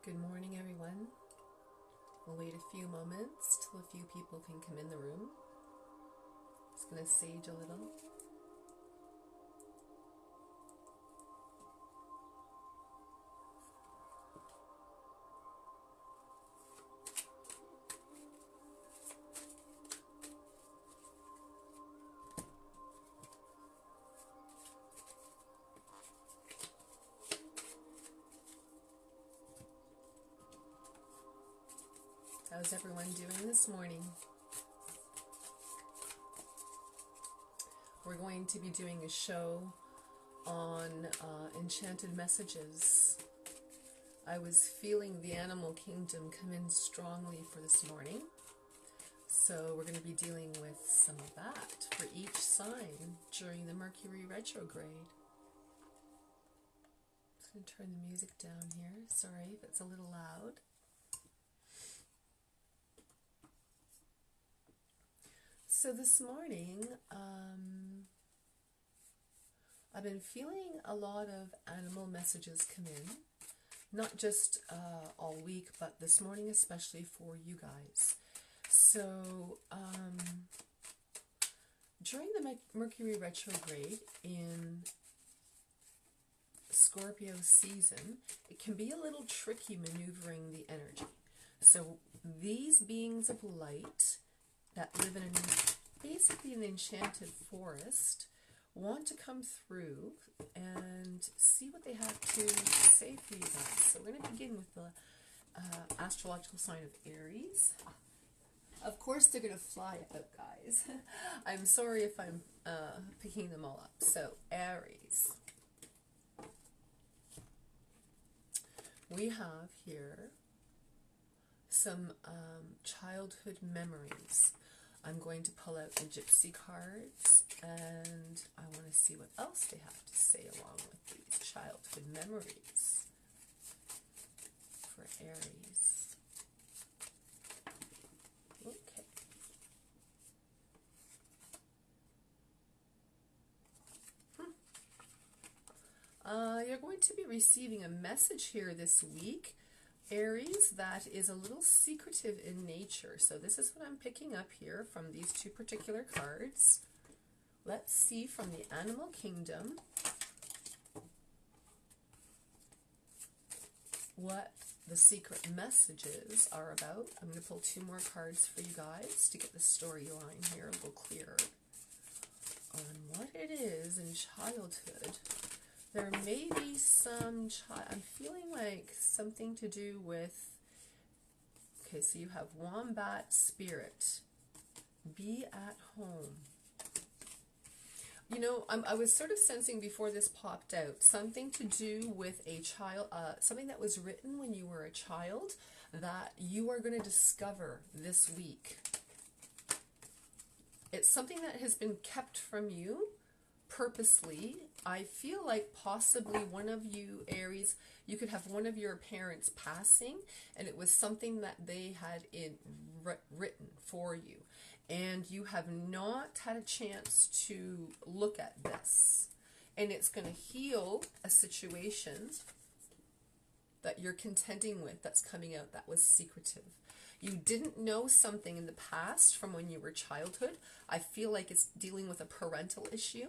Good morning, everyone. We'll wait a few moments till a few people can come in the room. Just going to sage a little. How's everyone doing this morning? We're going to be doing a show on enchanted messages. I was feeling the animal kingdom come in strongly for this morning. So we're going to be dealing with some of that for each sign during the Mercury Retrograde. I'm just going to turn the music down here. Sorry if it's a little loud. So this morning, I've been feeling a lot of animal messages come in, not just all week, but this morning especially for you guys. So during the Mercury Retrograde in Scorpio season, it can be a little tricky maneuvering the energy. So these beings of light that live in basically an enchanted forest want to come through and see what they have to say for you guys. So we're going to begin with the astrological sign of Aries. Of course they're going to fly out, guys. I'm sorry if I'm picking them all up. So Aries. We have here some childhood memories. I'm going to pull out the gypsy cards and I want to see what else they have to say along with these childhood memories for Aries. Okay. You're going to be receiving a message here this week, Aries, that is a little secretive in nature. So this is what I'm picking up here from these two particular cards. Let's see from the animal kingdom what the secret messages are about. I'm going to pull two more cards for you guys to get the storyline here a little clearer on what it is in childhood. There may be some, I'm feeling like something to do with, okay, so you have wombat spirit, be at home. You know, I was sort of sensing before this popped out, something to do with a child, something that was written when you were a child that you are going to discover this week. It's something that has been kept from you purposely. I feel like possibly one of you, Aries, you could have one of your parents passing and it was something that they had written for you and you have not had a chance to look at this, and it's going to heal a situation that you're contending with that's coming out that was secretive. You didn't know something in the past from when you were childhood. I feel like it's dealing with a parental issue.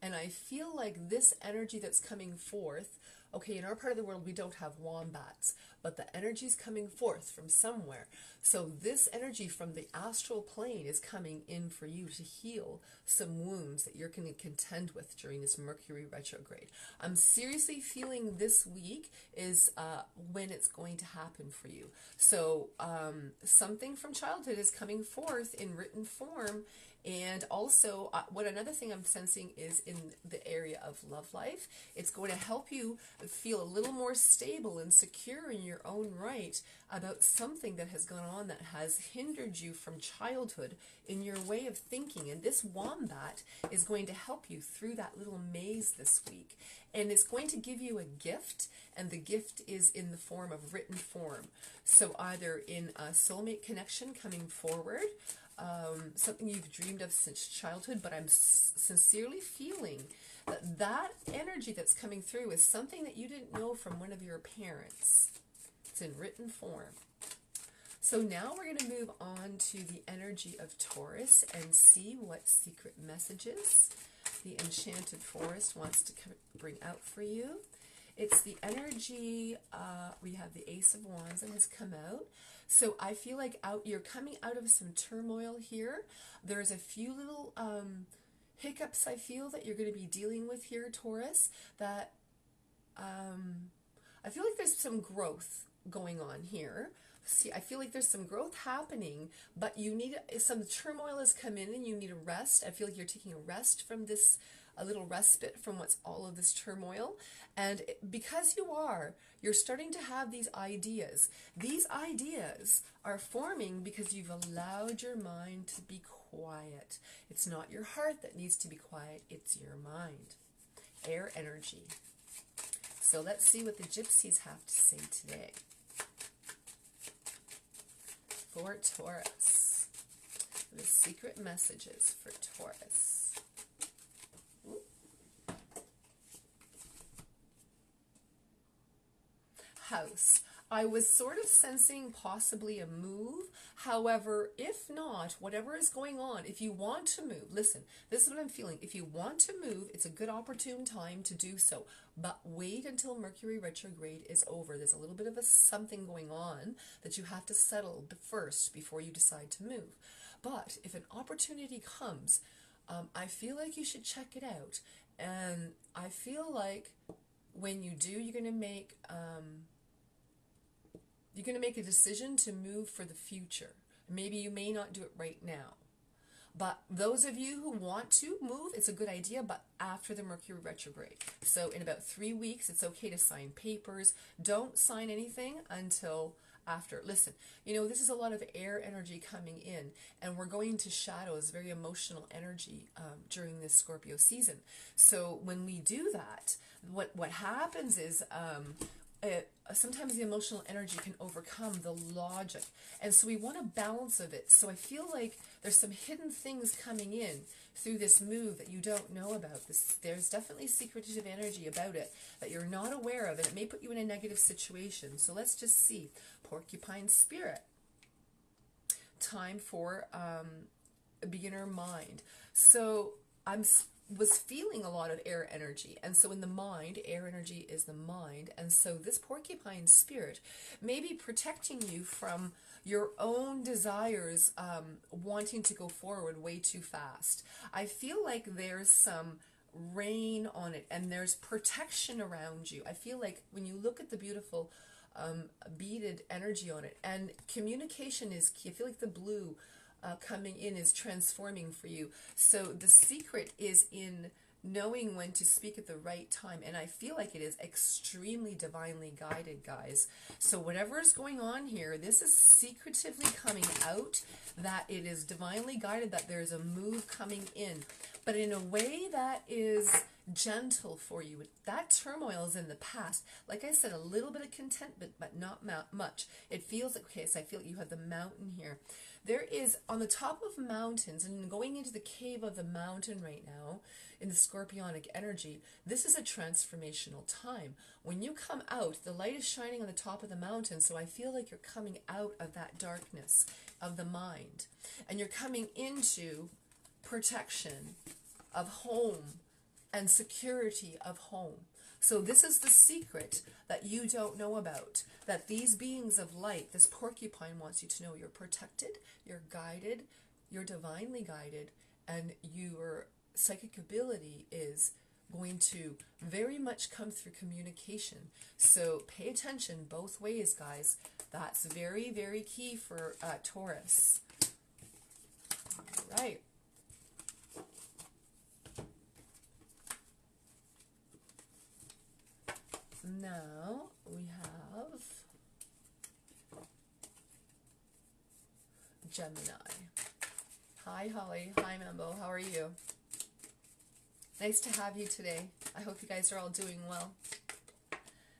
And I feel like this energy that's coming forth, okay, in our part of the world, we don't have wombats, but the energy's coming forth from somewhere. So this energy from the astral plane is coming in for you to heal some wounds that you're going to contend with during this Mercury retrograde. I'm seriously feeling this week is when it's going to happen for you. So something from childhood is coming forth in written form. And also, what another thing I'm sensing is in the area of love life, it's going to help you feel a little more stable and secure in your own right about something that has gone on that has hindered you from childhood in your way of thinking. And this wombat is going to help you through that little maze this week. And it's going to give you a gift, and the gift is in the form of written form. So either in a soulmate connection coming forward, something you've dreamed of since childhood, but I'm sincerely feeling that that energy that's coming through is something that you didn't know from one of your parents. It's in written form. So now we're going to move on to the energy of Taurus and see what secret messages the Enchanted Forest wants to bring out for you. It's the energy, we have the Ace of Wands that has come out. So I feel like you're coming out of some turmoil here. There's a few little hiccups I feel that you're going to be dealing with here, Taurus, that I feel like there's some growth going on here. See, I feel like there's some growth happening, but you need some turmoil has come in and you need a rest. I feel like you're taking a rest from this, a little respite from what's all of this turmoil. And because you're starting to have these ideas. These ideas are forming because you've allowed your mind to be quiet. It's not your heart that needs to be quiet, it's your mind. Air energy. So let's see what the gypsies have to say today. For Taurus, the secret messages for Taurus. Ooh. House. I was sort of sensing possibly a move. However, if not, whatever is going on, if you want to move, listen, this is what I'm feeling. If you want to move, it's a good opportune time to do so. But wait until Mercury Retrograde is over. There's a little bit of something going on that you have to settle first before you decide to move. But if an opportunity comes, I feel like you should check it out. And I feel like when you do, you're going to make a decision to move for the future. Maybe you may not do it right now. But those of you who want to move, it's a good idea, but after the Mercury retrograde. So in about 3 weeks, it's okay to sign papers. Don't sign anything until after. Listen, you know, this is a lot of air energy coming in, and we're going to shadows, very emotional energy during this Scorpio season. So when we do that, what happens is sometimes the emotional energy can overcome the logic, and so we want a balance of it. So I feel like there's some hidden things coming in through this move that you don't know about. There's definitely secretive energy about it that you're not aware of, and it may put you in a negative situation. So let's just see. Porcupine spirit. Time for a beginner mind. So was feeling a lot of air energy, and so in the mind, air energy is the mind, and so this porcupine spirit may be protecting you from your own desires wanting to go forward way too fast. I feel like there's some rain on it and there's protection around you. I feel like when you look at the beautiful beaded energy on it, and communication is key. I feel like the blue coming in is transforming for you. So the secret is in knowing when to speak at the right time, and I feel like it is extremely divinely guided, guys. So whatever is going on here, this is secretively coming out, that it is divinely guided, that there's a move coming in, but in a way that is gentle for you. That turmoil is in the past. Like I said, a little bit of contentment, but not much. It feels like, okay, so I feel like you have the mountain here. There is, on the top of mountains, and going into the cave of the mountain right now, in the scorpionic energy, this is a transformational time. When you come out, the light is shining on the top of the mountain, so I feel like you're coming out of that darkness of the mind, and you're coming into protection of home and security of home. So this is the secret that you don't know about, that these beings of light, this porcupine wants you to know you're protected, you're guided, you're divinely guided, and your psychic ability is going to very much come through communication. So pay attention both ways, guys. That's very, very key for Taurus. All right. Now we have Gemini. Hi Holly, hi Mambo, how are you? Nice to have you today. I hope you guys are all doing well.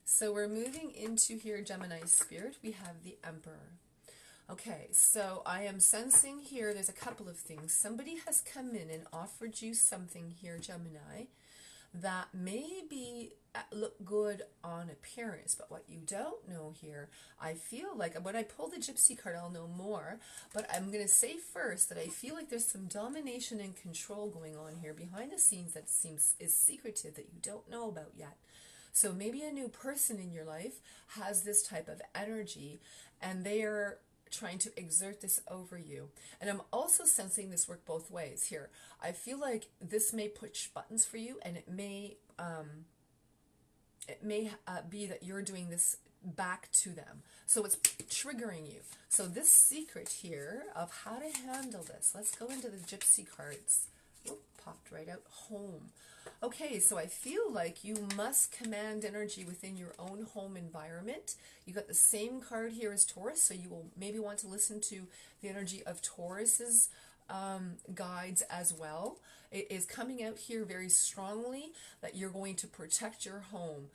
So we're moving into here, Gemini spirit. We have the Emperor. Okay, so I am sensing here there's a couple of things. Somebody has come in and offered you something here, Gemini, that maybe look good on appearance, but what you don't know here, I feel like when I pull the Gypsy card, I'll know more, but I'm going to say first that I feel like there's some domination and control going on here behind the scenes that seems is secretive that you don't know about yet. So maybe a new person in your life has this type of energy, and they are trying to exert this over you. And I'm also sensing this work both ways here. I feel like this may push buttons for you, and it may be that you're doing this back to them. So it's triggering you. So this secret here of how to handle this, let's go into the Gypsy cards. Oop, popped right out. Home. Okay, so I feel like you must command energy within your own home environment. You got the same card here as Taurus, so you will maybe want to listen to the energy of Taurus's guides as well. It is coming out here very strongly that you're going to protect your home.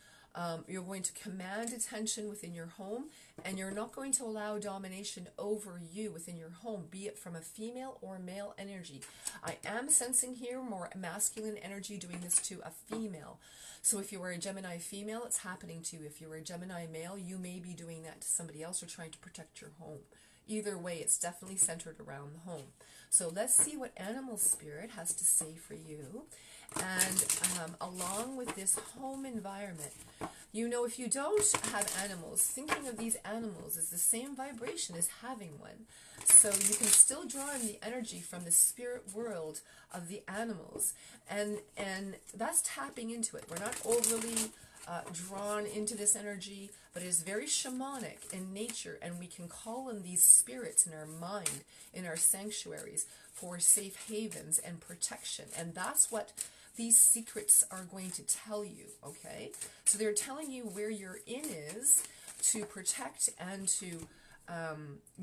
You're going to command attention within your home, and you're not going to allow domination over you within your home, be it from a female or male energy. I am sensing here more masculine energy doing this to a female. So if you were a Gemini female, it's happening to you. If you were a Gemini male, you may be doing that to somebody else or trying to protect your home. Either way, it's definitely centered around the home. So let's see what animal spirit has to say for you. And along with this home environment, you know, if you don't have animals, thinking of these animals is the same vibration as having one. So you can still draw in the energy from the spirit world of the animals. And that's tapping into it. We're not overly drawn into this energy, but it is very shamanic in nature, and we can call on these spirits in our mind, in our sanctuaries, for safe havens and protection. And that's what these secrets are going to tell you, okay? So they're telling you where your in is to protect and to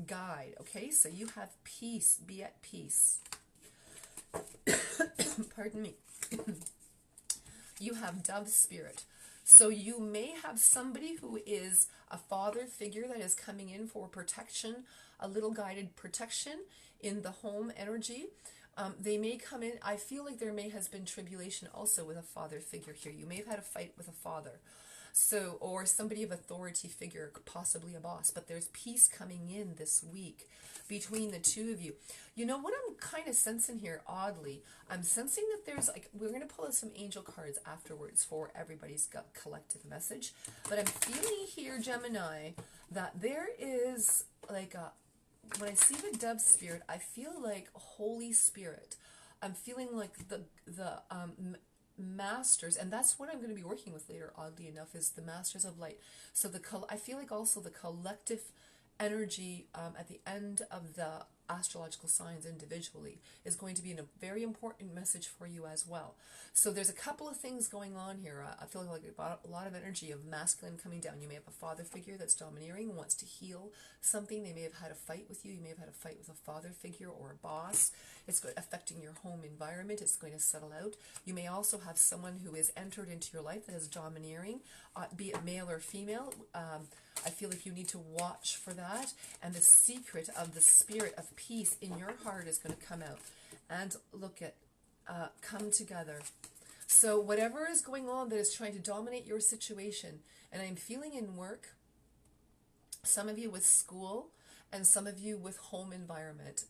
guide, okay? So you have peace, be at peace. Pardon me. You have dove spirit. So you may have somebody who is a father figure that is coming in for protection, a little guided protection in the home energy. They may come in. I feel like there may has been tribulation also with a father figure here. You may have had a fight with a father. So, or somebody of authority figure, possibly a boss, but there's peace coming in this week between the two of you. You know what I'm kind of sensing here, oddly? I'm sensing that there's like, we're going to pull out some angel cards afterwards for everybody's collective message, but I'm feeling here, Gemini, that there is like a, when I see the dove spirit, I feel like Holy Spirit. I'm feeling like the masters, and that's what I'm going to be working with later, oddly enough, is the masters of light. So I feel like also the collective energy at the end of the astrological signs individually is going to be a very important message for you as well. So there's a couple of things going on here. I feel like a lot of energy of masculine coming down. You may have a father figure that's domineering, wants to heal something. They may have had a fight with you. You may have had a fight with a father figure or a boss. It's affecting your home environment. It's going to settle out. You may also have someone who is entered into your life that is domineering, be it male or female. I feel like you need to watch for that. And the secret of the spirit of peace in your heart is going to come out. And look at, come together. So whatever is going on that is trying to dominate your situation, and I'm feeling in work, some of you with school, and some of you with home environment,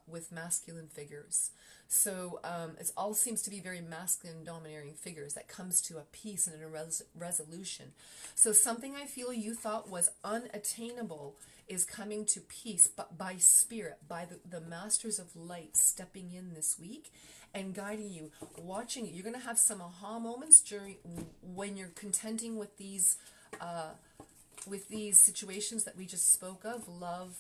with masculine figures. So it all seems to be very masculine, domineering figures that comes to a peace and a resolution. So something I feel you thought was unattainable is coming to peace, but by spirit, by the masters of light stepping in this week and guiding you, watching you. You're going to have some aha moments when you're contending with these situations that we just spoke of, love,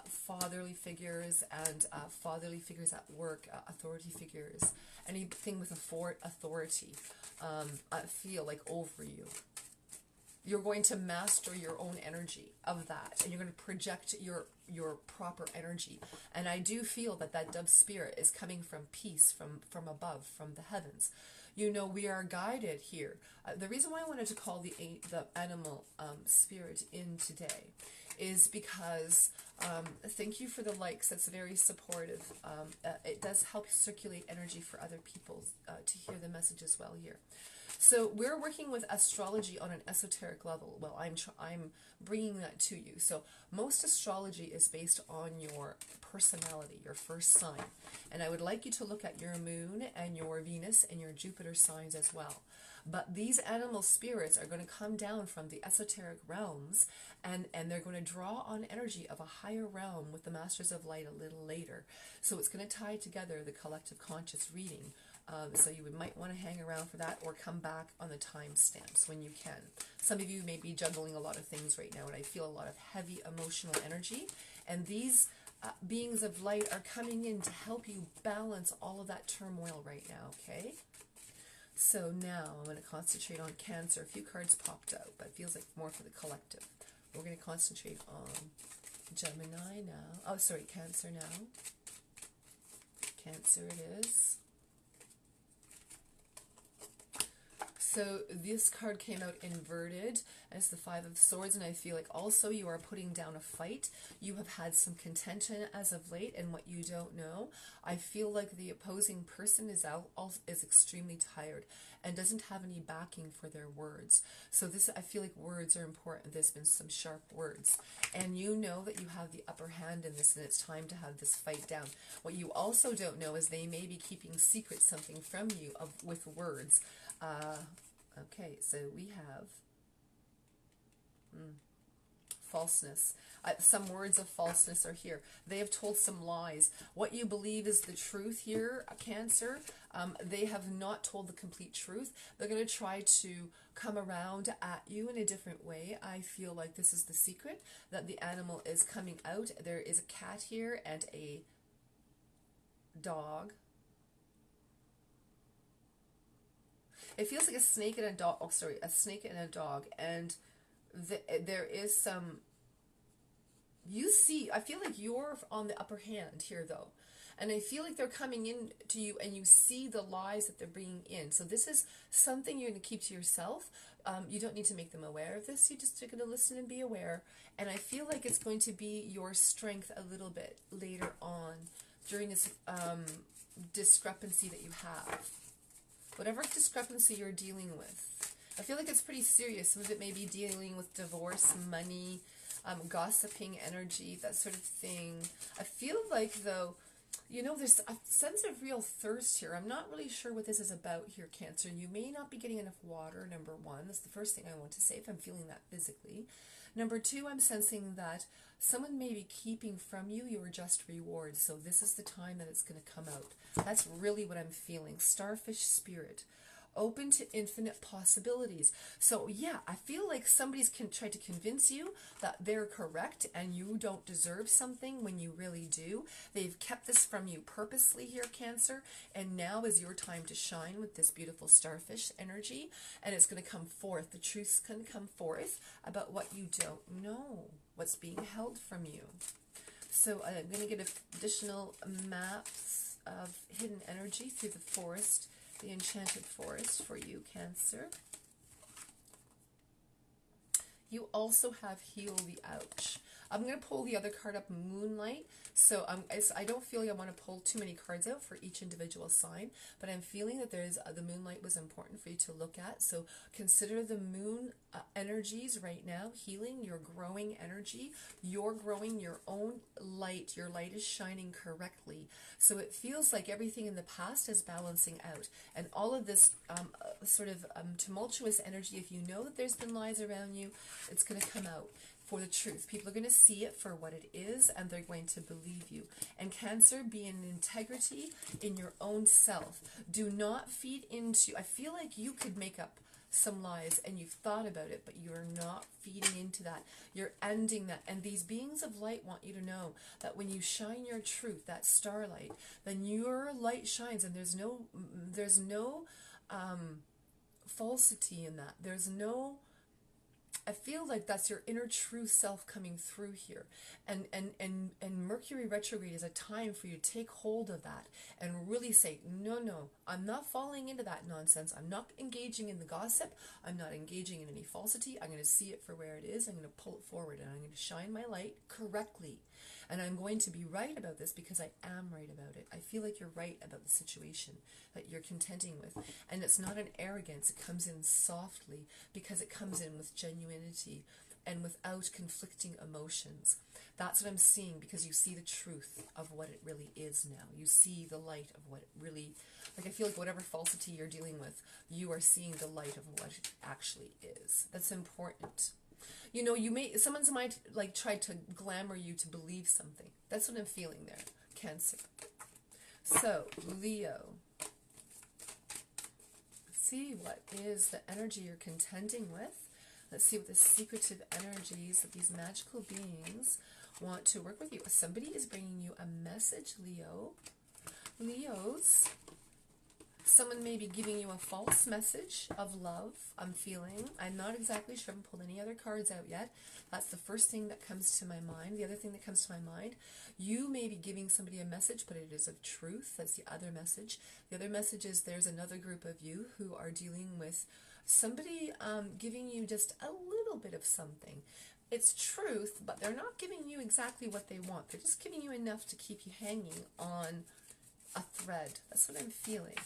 fatherly figures, and fatherly figures at work, authority figures, anything with authority, I feel like over you. You're going to master your own energy of that, and you're going to project your proper energy. And I do feel that dove spirit is coming from peace, from above, from the heavens. You know, we are guided here. The reason why I wanted to call the animal spirit in today is because Thank you for the likes. That's very supportive. It does help circulate energy for other people to hear the message as well here. So we're working with astrology on an esoteric level. Well, I'm bringing that to you. So most astrology is based on your personality, your first sign. And I would like you to look at your moon and your Venus and your Jupiter signs as well. But these animal spirits are going to come down from the esoteric realms, and they're going to draw on energy of a higher realm with the Masters of Light a little later. So it's going to tie together the collective conscious reading. So you might want to hang around for that, or come back on the timestamps when you can. Some of you may be juggling a lot of things right now, and I feel a lot of heavy emotional energy. And these beings of light are coming in to help you balance all of that turmoil right now, okay? So now I'm going to concentrate on Cancer. A few cards popped out, but it feels like more for the collective. We're going to concentrate on Gemini now. Oh, sorry, Cancer now. Cancer it is. So this card came out inverted as the Five of Swords, and I feel like also you are putting down a fight. You have had some contention as of late, and what you don't know. I feel like the opposing person is extremely tired and doesn't have any backing for their words. So this, I feel like words are important. There's been some sharp words, and you know that you have the upper hand in this, and it's time to have this fight down. What you also don't know is they may be keeping secret something from you with words. Okay, so we have falseness. Some words of falseness are here. They have told some lies. What you believe is the truth here, Cancer. They have not told the complete truth. They're going to try to come around at you in a different way. I feel like this is the secret, that the animal is coming out. There is a cat here and a dog. It feels like a snake and a dog. Oh, sorry, a snake and a dog. And there is some. You see, I feel like you're on the upper hand here, though. And I feel like they're coming in to you, and you see the lies that they're bringing in. So this is something you're going to keep to yourself. You don't need to make them aware of this. You just are going to listen and be aware. And I feel like it's going to be your strength a little bit later on during this discrepancy that you have. Whatever discrepancy you're dealing with. I feel like it's pretty serious. Some of it may be dealing with divorce, money, gossiping energy, that sort of thing. I feel like, though, you know, there's a sense of real thirst here. I'm not really sure what this is about here, Cancer. You may not be getting enough water, number one. That's the first thing I want to say, if I'm feeling that physically. Number two, I'm sensing that someone may be keeping from you your just rewards. So this is the time that it's going to come out. That's really what I'm feeling. Starfish spirit. Open to infinite possibilities. So yeah, I feel like somebody's tried to convince you that they're correct and you don't deserve something when you really do. They've kept this from you purposely here, Cancer, and now is your time to shine with this beautiful starfish energy, and it's going to come forth. The truth's going to come forth about what you don't know, what's being held from you. So I'm going to get additional maps of hidden energy through the forest. The Enchanted Forest for you, Cancer. You also have Heal the Ouch. I'm going to pull the other card up, Moonlight. So I don't feel like I want to pull too many cards out for each individual sign, but I'm feeling that there's the Moonlight was important for you to look at. So consider the moon energies right now, healing your growing energy. You're growing your own light. Your light is shining correctly. So it feels like everything in the past is balancing out. And all of this tumultuous energy, if you know that there's been lies around you, it's going to come out for the truth. People are going to see it for what it is, and they're going to believe you. And Cancer, be in integrity in your own self. Do not feed into, I feel like you could make up some lies and you've thought about it, but you're not feeding into that. You're ending that. And these beings of light want you to know that when you shine your truth, that starlight, then your light shines, and there's no falsity in that. There's no, I feel like that's your inner true self coming through here. And Mercury retrograde is a time for you to take hold of that and really say, no, no, I'm not falling into that nonsense. I'm not engaging in the gossip. I'm not engaging in any falsity. I'm going to see it for where it is. I'm going to pull it forward and I'm going to shine my light correctly. And I'm going to be right about this because I am right about it. I feel like you're right about the situation that you're contending with. And it's not an arrogance. It comes in softly because it comes in with genuinity and without conflicting emotions. That's what I'm seeing, because you see the truth of what it really is now. You see the light of what it really, like I feel like whatever falsity you're dealing with, you are seeing the light of what it actually is. That's important. You know, someone might like try to glamour you to believe something. That's what I'm feeling there. Cancer. So, Leo. Let's see what is the energy you're contending with. Let's see what the secretive energies of these magical beings want to work with you. Somebody is bringing you a message, Leo. Leos. Someone may be giving you a false message of love, I'm feeling. I'm not exactly sure. I haven't pulled any other cards out yet. That's the first thing that comes to my mind. The other thing that comes to my mind, you may be giving somebody a message, but it is of truth. That's the other message. The other message is there's another group of you who are dealing with somebody giving you just a little bit of something. It's truth, but they're not giving you exactly what they want. They're just giving you enough to keep you hanging on a thread. That's what I'm feeling.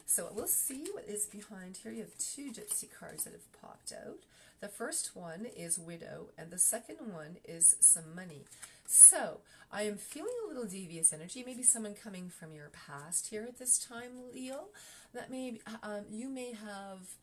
So we'll see what is behind here. You have two gypsy cards that have popped out. The first one is widow, and the second one is some money. So I am feeling a little devious energy. Maybe someone coming from your past here at this time, Leo. That may you may have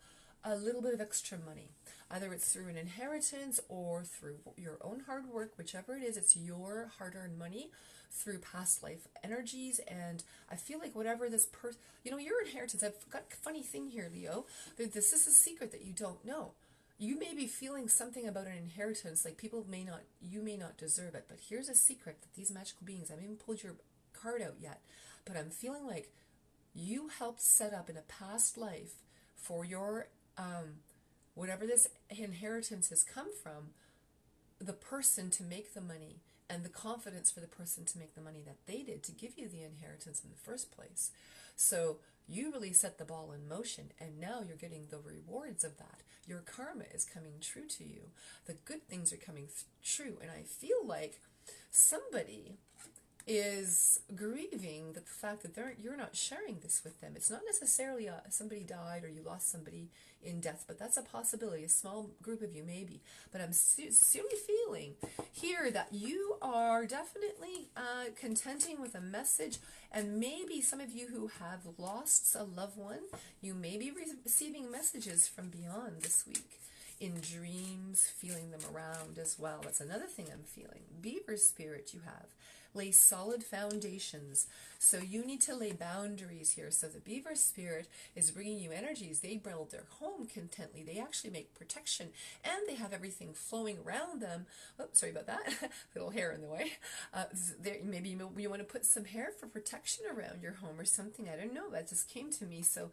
a little bit of extra money. Either it's through an inheritance or through your own hard work, whichever it is, it's your hard-earned money through past life energies. And I feel like whatever this person, you know, your inheritance, I've got a funny thing here, Leo. This is a secret that you don't know. You may be feeling something about an inheritance, like you may not deserve it, but here's a secret that these magical beings, I haven't even pulled your card out yet, but I'm feeling like you helped set up in a past life for your, whatever this inheritance has come from, the person to make the money and the confidence for the person to make the money that they did to give you the inheritance in the first place. So you really set the ball in motion, and now you're getting the rewards of that. Your karma is coming true to you. The good things are coming true, and I feel like somebody is grieving the fact that you're not sharing this with them. It's not necessarily somebody died or you lost somebody in death, but that's a possibility. A small group of you maybe. But I'm seriously feeling here that you are definitely contending with a message, and maybe some of you who have lost a loved one, you may be receiving messages from beyond this week. In dreams, feeling them around as well. That's another thing I'm feeling. Beaver spirit you have. Lay solid foundations. So you need to lay boundaries here. So the beaver spirit is bringing you energies. They build their home contently. They actually make protection, and they have everything flowing around them. Oh, sorry about that. Little hair in the way. Maybe you want to put some hair for protection around your home or something. I don't know. That just came to me. So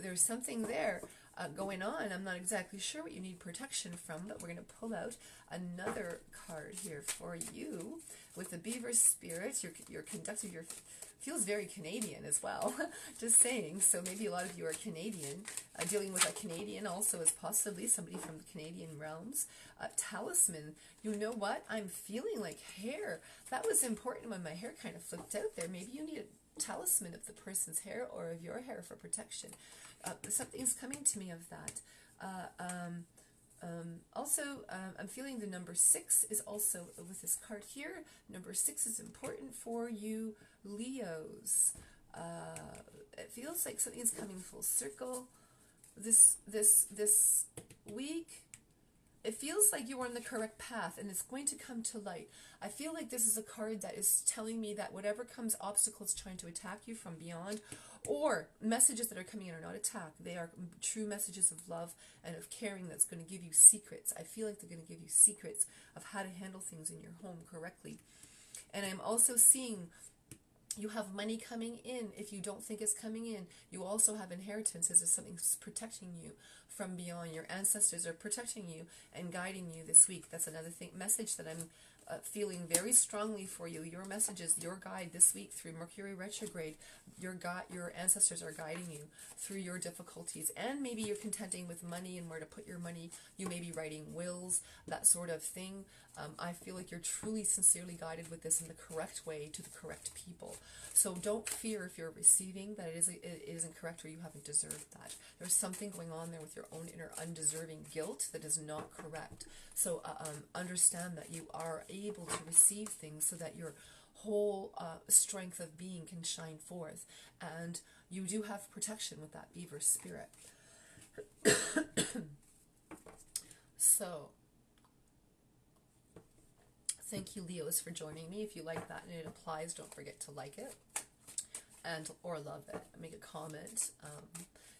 there's something there going on. I'm not exactly sure what you need protection from, but we're going to pull out another card here for you with the beaver spirit. Your conductor feels very Canadian as well. Just saying. So maybe a lot of you are Canadian. Dealing with a Canadian also is possibly somebody from the Canadian realms. Talisman. You know what? I'm feeling like hair. That was important when my hair kind of flipped out there. Maybe you need a talisman of the person's hair or of your hair for protection. Something's coming to me of that. Also, I'm feeling the number 6 is also with this card here. Number 6 is important for you, Leos. It feels like something's coming full circle. This week, it feels like you're on the correct path, and it's going to come to light. I feel like this is a card that is telling me that whatever comes, obstacles trying to attack you from beyond, or messages that are coming in are not attack. They are true messages of love and of caring that's going to give you secrets. I feel like they're going to give you secrets of how to handle things in your home correctly. And I'm also seeing you have money coming in. If you don't think it's coming in, you also have inheritances. There's something protecting you from beyond. Your ancestors are protecting you and guiding you this week. That's another thing, message that I'm feeling very strongly for you. Your messages, your guide this week through Mercury Retrograde, your ancestors are guiding you through your difficulties, and maybe you're contending with money and where to put your money. You may be writing wills, that sort of thing. I feel like you're truly, sincerely guided with this in the correct way to the correct people. So don't fear if you're receiving that it isn't correct or you haven't deserved that. There's something going on there with your own inner undeserving guilt that is not correct. So understand that you are able to receive things so that your whole strength of being can shine forth. And you do have protection with that beaver spirit. So, thank you, Leos, for joining me. If you like that and it applies, don't forget to like it and or love it. Make a comment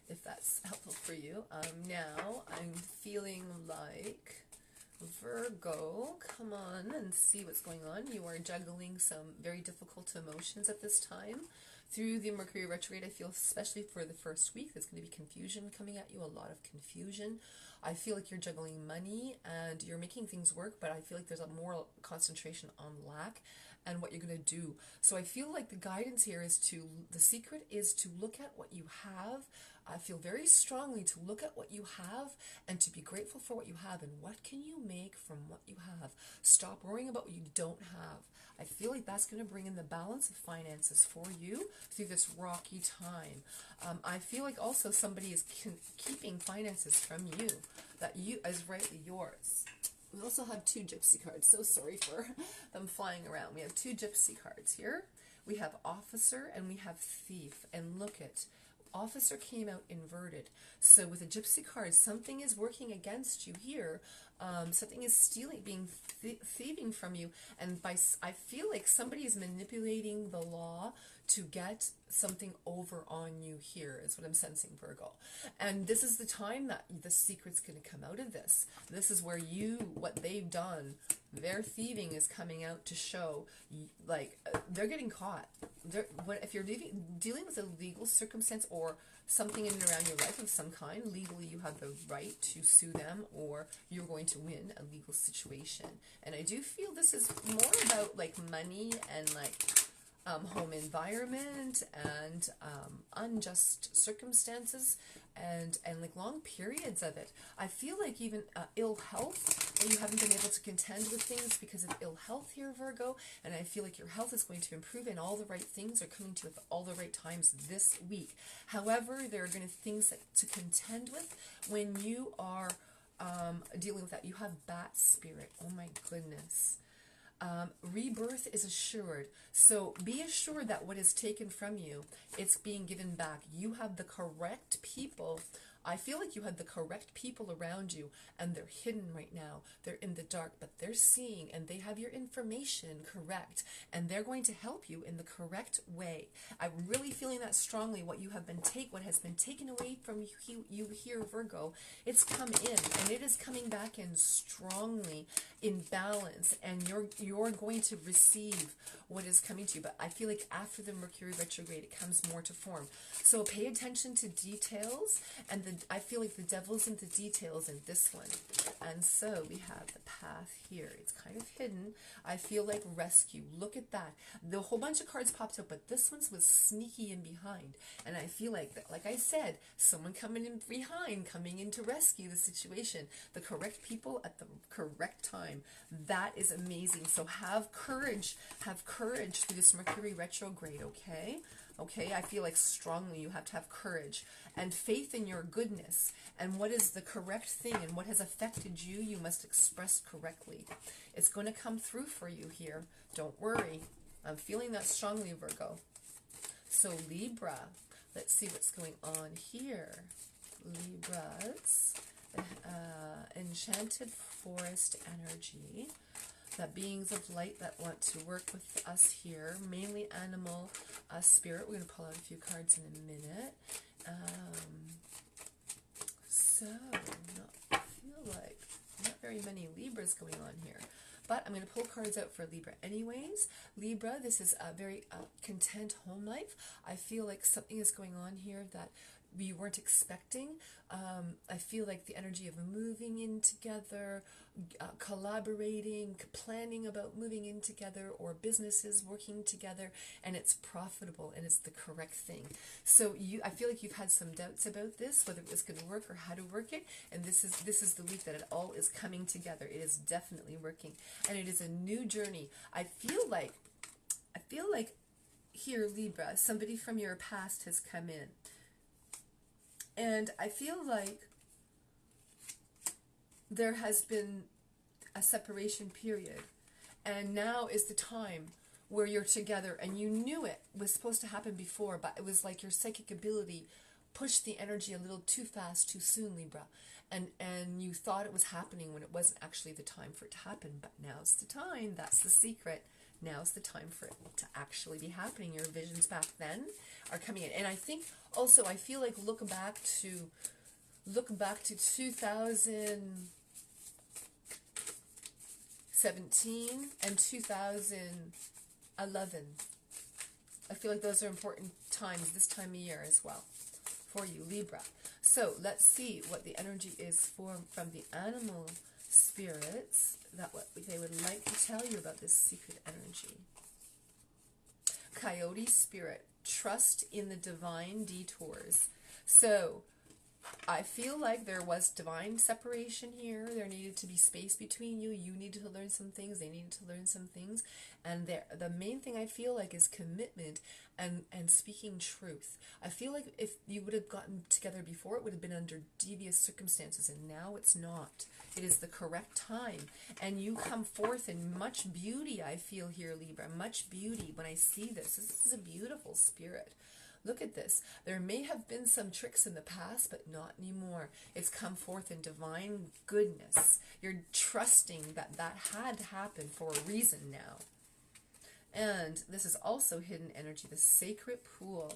if that's helpful for you. Now, I'm feeling like Virgo, come on and see what's going on. You are juggling some very difficult emotions at this time. Through the Mercury retrograde, I feel, especially for the first week, there's going to be confusion coming at you, a lot of confusion. I feel like you're juggling money and you're making things work, but I feel like there's a more concentration on lack and what you're going to do. So I feel like the guidance here is the secret is to look at what you have. I feel very strongly to look at what you have and to be grateful for what you have and what can you make from what you have. Stop worrying about what you don't have. I feel like that's going to bring in the balance of finances for you through this rocky time. I feel like also somebody is keeping finances from you that is rightly yours. We also have two gypsy cards. So sorry for them flying around. We have two gypsy cards here. We have officer and we have thief. And look at officer came out inverted. So with a gypsy card, something is working against you here. Something is stealing, thieving from you. And I feel like somebody is manipulating the law to get something over on you here, is what I'm sensing, Virgo. And this is the time that the secret's going to come out of this. This is where what they've done, their thieving is coming out to show, like, they're getting caught. If you're dealing with a legal circumstance or something in and around your life of some kind, legally you have the right to sue them or you're going to win a legal situation. And I do feel this is more about, like, money and, like, home environment and unjust circumstances and like long periods of it. I feel like even ill health, that you haven't been able to contend with things because of ill health here, Virgo, and I feel like your health is going to improve and all the right things are coming to you at all the right times this week. However, there are going to be things to contend with when you are dealing with that. You have bat spirit. Oh my goodness. Rebirth is assured. So be assured that what is taken from you, it's being given back. You have the correct people. I feel like you have the correct people around you and they're hidden right now. They're in the dark, but they're seeing and they have your information correct and they're going to help you in the correct way. I'm really feeling that strongly. What has been taken away from you here, Virgo, it's come in and it is coming back in strongly in balance, and you're going to receive what is coming to you. But I feel like after the Mercury retrograde, it comes more to form. So pay attention to details, and I feel like the devil's in the details in this one. And so we have the path here. It's kind of hidden. I feel like rescue. Look at that. The whole bunch of cards popped up, but this one's was sneaky in behind. And I feel like I said, someone coming in behind, coming in to rescue the situation. The correct people at the correct time. That is amazing. So have courage. Have courage through this Mercury retrograde, okay? Okay, I feel like strongly you have to have courage and faith in your goodness. And what is the correct thing and what has affected you, you must express correctly. It's going to come through for you here. Don't worry. I'm feeling that strongly, Virgo. So Libra, let's see what's going on here. Libras, Enchanted Forest energy. The beings of light that want to work with us here, mainly animal spirit. We're going to pull out a few cards in a minute. So, I feel like not very many Libras going on here. But I'm going to pull cards out for Libra anyways. Libra, this is a very content home life. I feel like something is going on here that you weren't expecting. I feel like the energy of moving in together, collaborating, planning about moving in together, or businesses working together, and it's profitable and it's the correct thing. So I feel like you've had some doubts about this, whether it was going to work or how to work it, and this is the week that it all is coming together. It is definitely working, and it is a new journey. I feel like here, Libra, somebody from your past has come in. And I feel like there has been a separation period. And now is the time where you're together, and you knew it was supposed to happen before, but it was like your psychic ability pushed the energy a little too fast, too soon, Libra. And you thought it was happening when it wasn't actually the time for it to happen. But now's the time. That's the secret. Now's the time for it to actually be happening. Your visions back then are coming in. And I think also, I feel like look back to 2017 and 2011. I feel like those are important times this time of year as well for you, Libra. So let's see what the energy is from the animal spirits, that what they would like to tell you about this secret energy. Coyote spirit, trust in the divine detours. So I feel like there was divine separation here. There needed to be space between you. You needed to learn some things. They needed to learn some things. And the main thing I feel like is commitment and speaking truth. I feel like if you would have gotten together before, it would have been under devious circumstances. And now it's not. It is the correct time. And you come forth in much beauty, I feel here, Libra. Much beauty when I see this. This is a beautiful spirit. Look at this. There may have been some tricks in the past, but not anymore. It's come forth in divine goodness. You're trusting that had happened for a reason now. And this is also hidden energy, the sacred pool.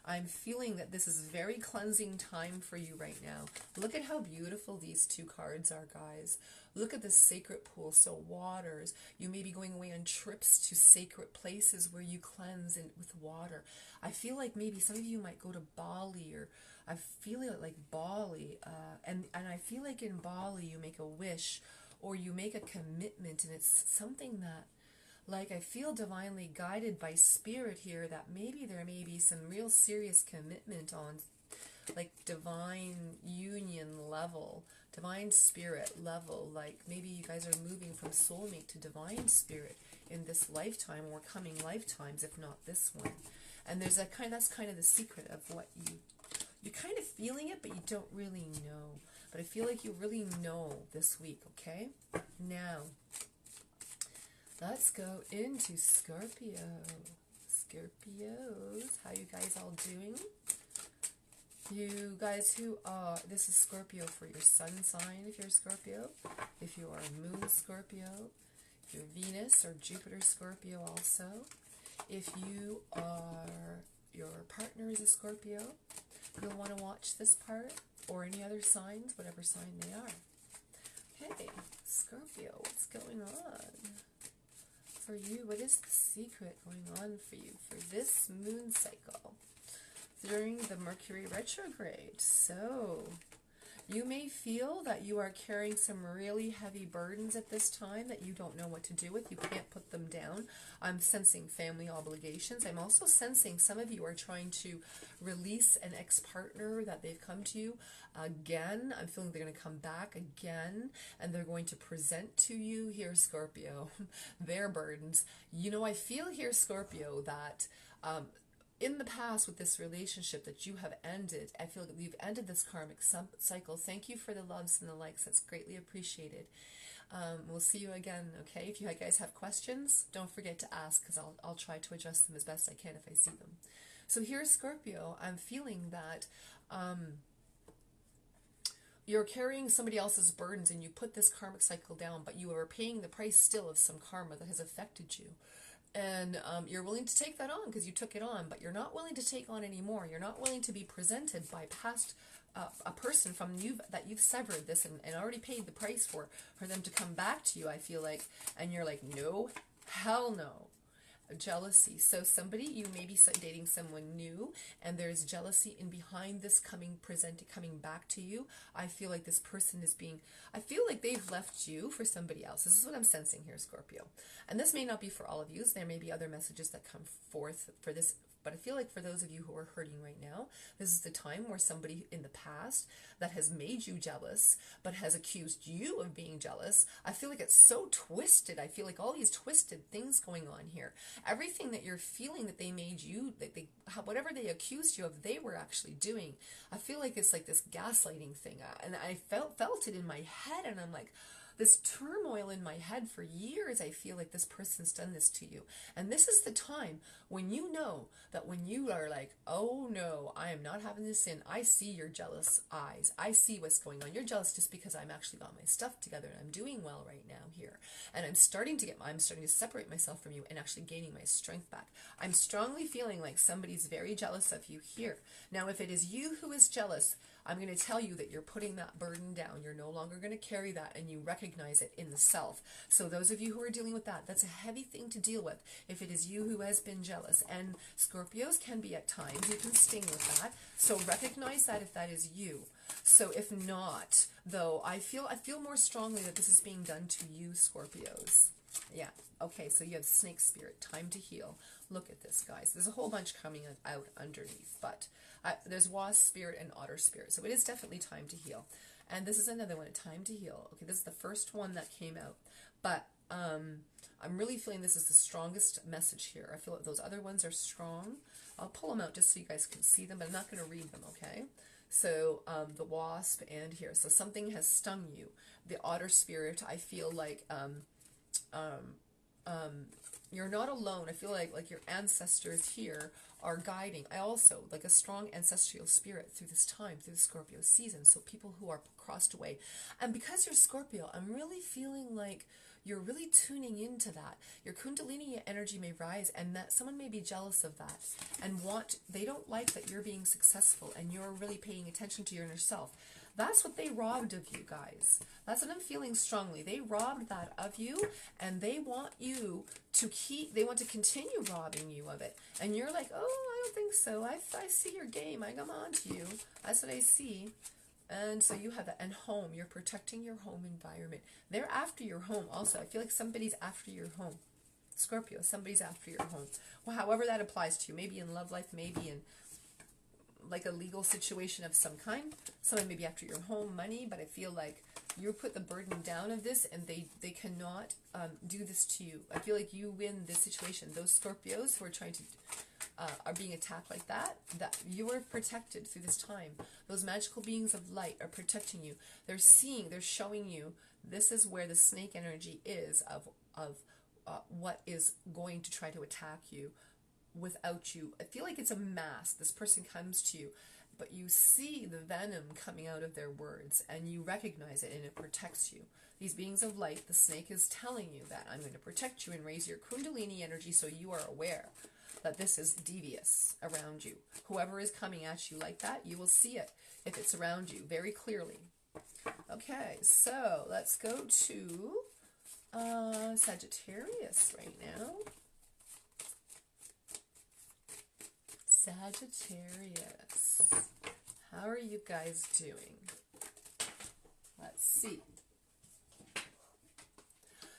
I'm feeling that this is a very cleansing time for you right now. Look at how beautiful these two cards are, guys. Look at the sacred pool. So waters. You may be going away on trips to sacred places where you cleanse with water. I feel like maybe some of you might go to Bali, or I feel like Bali. And I feel like in Bali you make a wish or you make a commitment, and it's something that, like, I feel divinely guided by spirit here, that maybe there may be some real serious commitment on like divine union level, divine spirit level. Like maybe you guys are moving from soulmate to divine spirit in this lifetime or coming lifetimes, if not this one. And there's that's kind of the secret of what you're kind of feeling it, but you don't really know. But I feel like you really know this week, okay? Now, let's go into Scorpio. Scorpios, how you guys all doing? You guys who are, this is Scorpio for your sun sign if you're a Scorpio. If you are a moon Scorpio. If you're Venus or Jupiter Scorpio also. If you are, your partner is a Scorpio, you'll want to watch this part, or any other signs, whatever sign they are. Okay, Scorpio, what's going on for you? What is the secret going on for you for this moon cycle during the Mercury Retrograde? So, you may feel that you are carrying some really heavy burdens at this time that you don't know what to do with. You can't put them down. I'm sensing family obligations. I'm also sensing some of you are trying to release an ex-partner that they've come to you again. I'm feeling they're going to come back again, and they're going to present to you here, Scorpio, their burdens. You know, I feel here, Scorpio, that in the past with this relationship that you have ended, I feel that you've ended this karmic cycle. Thank you for the loves and the likes. That's greatly appreciated. We'll see you again, okay? If you guys have questions, don't forget to ask, because I'll try to address them as best I can if I see them. So here's Scorpio. I'm feeling that you're carrying somebody else's burdens, and you put this karmic cycle down, but you are paying the price still of some karma that has affected you. And you're willing to take that on because you took it on, but you're not willing to take on anymore. You're not willing to be presented by past a person from you that you've severed this and already paid the price for them to come back to you, I feel like. And you're like, no, hell no. jealousy. So somebody, you may be dating someone new, and there's jealousy in behind this coming back to you. I feel like this person is being, I feel like they've left you for somebody else. This is what I'm sensing here, Scorpio. And this may not be for all of you. There may be other messages that come forth for this, but I feel like for those of you who are hurting right now, this is the time where somebody in the past that has made you jealous, but has accused you of being jealous. I feel like it's so twisted. I feel like all these twisted things going on here. Everything that you're feeling that they made you, that whatever they accused you of, they were actually doing. I feel like it's like this gaslighting thing. And I felt it in my head, and I'm like, this turmoil in my head for years. I feel like this person's done this to you. And this is the time when you know that when you are like, oh no, I am not having this in. I see your jealous eyes. I see what's going on. You're jealous just because I'm actually got my stuff together and I'm doing well right now here. And I'm starting to separate myself from you and actually gaining my strength back. I'm strongly feeling like somebody's very jealous of you here. Now, if it is you who is jealous, I'm going to tell you that you're putting that burden down. You're no longer going to carry that, and you recognize it in the self. So those of you who are dealing with that, that's a heavy thing to deal with if it is you who has been jealous. And Scorpios can be at times. You can sting with that. So recognize that if that is you. So if not, though, I feel more strongly that this is being done to you, Scorpios. Yeah. Okay, so you have snake spirit, time to heal. Look at this, guys. There's a whole bunch coming out underneath, but there's wasp spirit and otter spirit. So it is definitely time to heal. And this is another one, time to heal. Okay, this is the first one that came out. But I'm really feeling this is the strongest message here. I feel like those other ones are strong. I'll pull them out just so you guys can see them, but I'm not going to read them, okay? So the wasp and here. So something has stung you. The otter spirit, I feel like you're not alone. I feel like your ancestors here are guiding. I also like a strong ancestral spirit through this time, through the Scorpio season. So people who are crossed away. And because you're Scorpio, I'm really feeling like you're really tuning into that. Your Kundalini energy may rise, and that someone may be jealous of that and they don't like that you're being successful and you're really paying attention to your inner self. That's what they robbed of you, guys. That's what I'm feeling strongly. They robbed that of you, and they want you to they want to continue robbing you of it. And you're like, oh, I don't think so. I see your game. I come on to you. That's what I see. And so you have that. And home, you're protecting your home environment. They're after your home also. I feel like somebody's after your home. Scorpio, somebody's after your home. Well, however that applies to you. Maybe in love life, maybe in like a legal situation of some kind. Someone may be after your home, money, but I feel like you put the burden down of this, and they cannot do this to you. I feel like you win this situation. Those Scorpios who are trying to are being attacked like that you are protected through this time. Those magical beings of light are protecting you. They're showing you this is where the snake energy is of what is going to try to attack you without you. I feel like it's a mask. This person comes to you, but you see the venom coming out of their words, and you recognize it, and it protects you. These beings of light, the snake is telling you that I'm going to protect you and raise your Kundalini energy so you are aware that this is devious around you. Whoever is coming at you like that, you will see it if it's around you very clearly. Okay, so let's go to Sagittarius right now. Sagittarius. How are you guys doing? Let's see.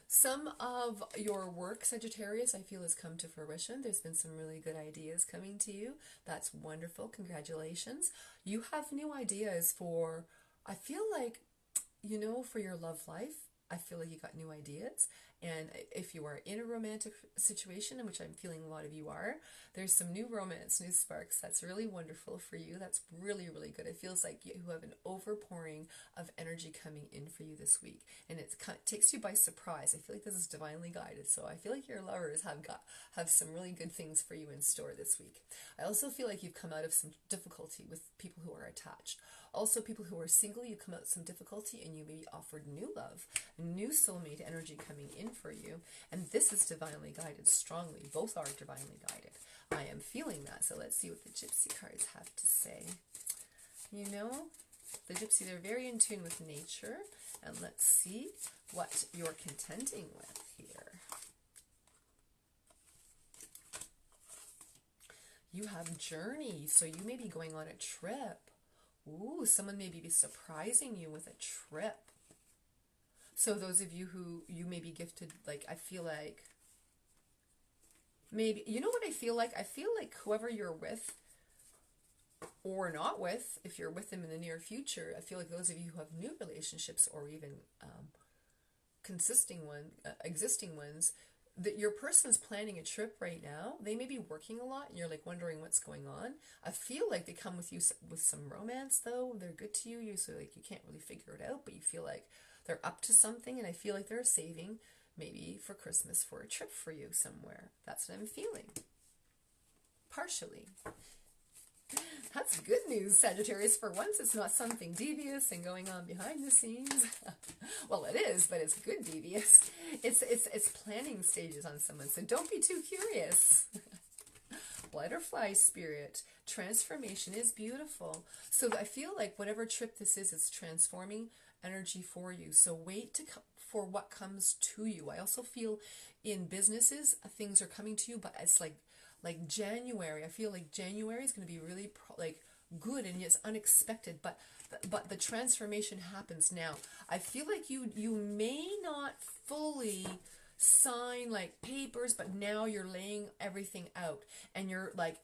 Some of your work, Sagittarius, I feel has come to fruition. There's been some really good ideas coming to you. That's wonderful. Congratulations. You have new ideas for, I feel like, for your love life. I feel like you got new ideas. And if you are in a romantic situation, in which I'm feeling a lot of you are, there's some new romance, new sparks. That's really wonderful for you. That's really, really good. It feels like you have an overpouring of energy coming in for you this week. And it takes you by surprise. I feel like this is divinely guided. So I feel like your lovers have some really good things for you in store this week. I also feel like you've come out of some difficulty with people who are attached. Also, people who are single, you come out with some difficulty and you may be offered new love, new soulmate energy coming in for you. And this is divinely guided strongly. Both are divinely guided. I am feeling that. So let's see what the Gypsy cards have to say. The Gypsy, they're very in tune with nature. And let's see what you're contending with here. You have journey. So you may be going on a trip. Ooh, someone may be surprising you with a trip. So those of you who you may be gifted, like, I feel like, maybe, you know what I feel like? I feel like whoever you're with or not with, if you're with them in the near future, I feel like those of you who have new relationships or even existing ones, that your person's planning a trip right now. They may be working a lot and you're like wondering what's going on. I feel like they come with you with some romance though. They're good to you, so like you can't really figure it out, but you feel like they're up to something, and I feel like they're saving maybe for Christmas for a trip for you somewhere. That's what I'm feeling. Partially. That's good news, Sagittarius. For once, it's not something devious and going on behind the scenes. Well, it is, but it's good devious. It's planning stages on someone, so don't be too curious. Butterfly spirit. Transformation is beautiful. So I feel like whatever trip this is, it's transforming energy for you. So wait for what comes to you. I also feel in businesses, things are coming to you, but it's like January. I feel like January is going to be really good, and it's unexpected, but the transformation happens now. I feel like you may not fully sign like papers, but now you're laying everything out, and you're like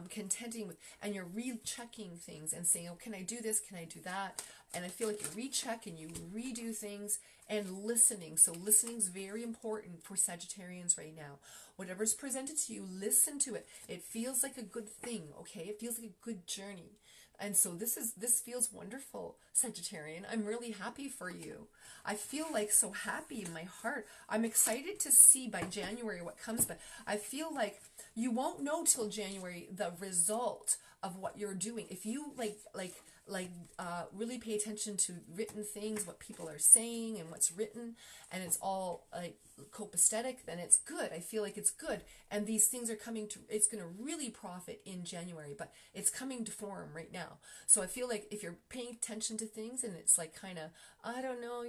contenting with, and you're rechecking things and saying, oh, can I do this? Can I do that? And I feel like you recheck and you redo things, and listening. So listening's very important for Sagittarians right now. Whatever's presented to you, listen to it. It feels like a good thing, okay? It feels like a good journey. And so this feels wonderful, Sagittarian. I'm really happy for you. I feel like so happy in my heart. I'm excited to see by January what comes, but I feel like you won't know till January the result of what you're doing. If you really pay attention to written things, what people are saying and what's written, and it's all like copacetic, then it's good. I feel like it's good. And these things are coming to, it's going to really profit in January, but it's coming to form right now. So I feel like if you're paying attention to things and it's like kind of, I don't know,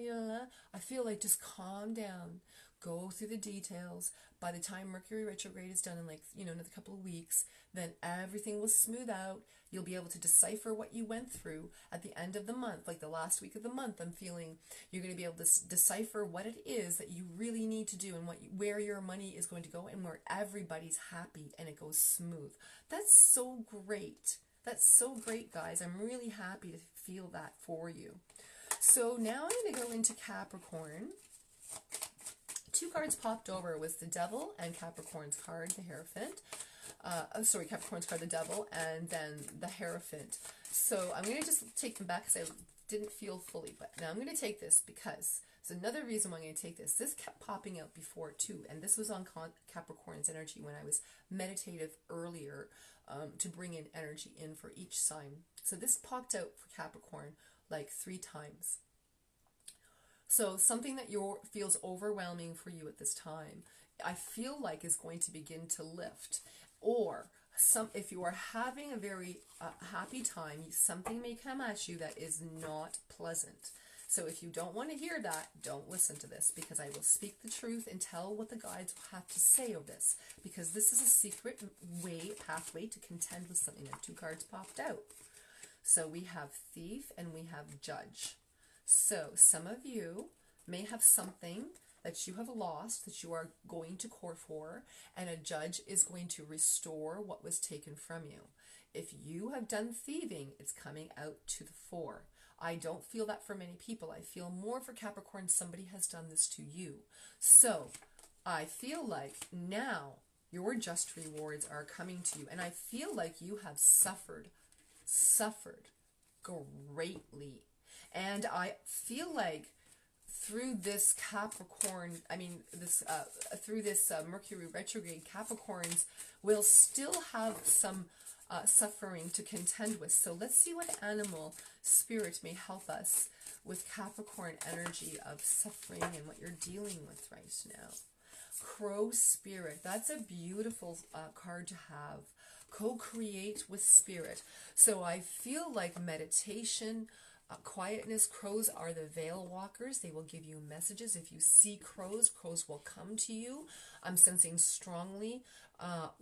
I feel like just calm down. Go through the details. By the time Mercury Retrograde is done in another couple of weeks, then everything will smooth out. You'll be able to decipher what you went through at the end of the month, like the last week of the month. I'm feeling you're going to be able to decipher what it is that you really need to do, and where your money is going to go, and where everybody's happy and it goes smooth. That's so great. That's so great, guys. I'm really happy to feel that for you. So now I'm going to go into Capricorn. Two cards popped over. It was the Devil and Capricorn's card, the Hierophant. Capricorn's card, the Devil, and then the Hierophant. So I'm going to just take them back because I didn't feel fully. But now I'm going to take this because it's another reason why I'm going to take this. This kept popping out before too, and this was on Capricorn's energy when I was meditative earlier to bring in energy in for each sign. So this popped out for Capricorn like 3 times. So something that feels overwhelming for you at this time, I feel like is going to begin to lift. Or if you are having a very happy time, something may come at you that is not pleasant. So if you don't want to hear that, don't listen to this, because I will speak the truth and tell what the guides have to say of this, because this is a secret pathway to contend with something. That 2 cards popped out. So we have Thief and we have Judge. So some of you may have something that you have lost that you are going to court for, and a judge is going to restore what was taken from you. If you have done thieving, it's coming out to the fore. I don't feel that for many people. I feel more for Capricorn, somebody has done this to you. So I feel like now your just rewards are coming to you, and I feel like you have suffered greatly. And I feel like through this through this Mercury Retrograde, Capricorns will still have some suffering to contend with. So let's see what animal spirit may help us with Capricorn energy of suffering and what you're dealing with right now. Crow spirit, that's a beautiful card to have. Co-create with spirit. So I feel like meditation, quietness. Crows are the veil walkers. They will give you messages. If you see crows, crows will come to you. I'm sensing strongly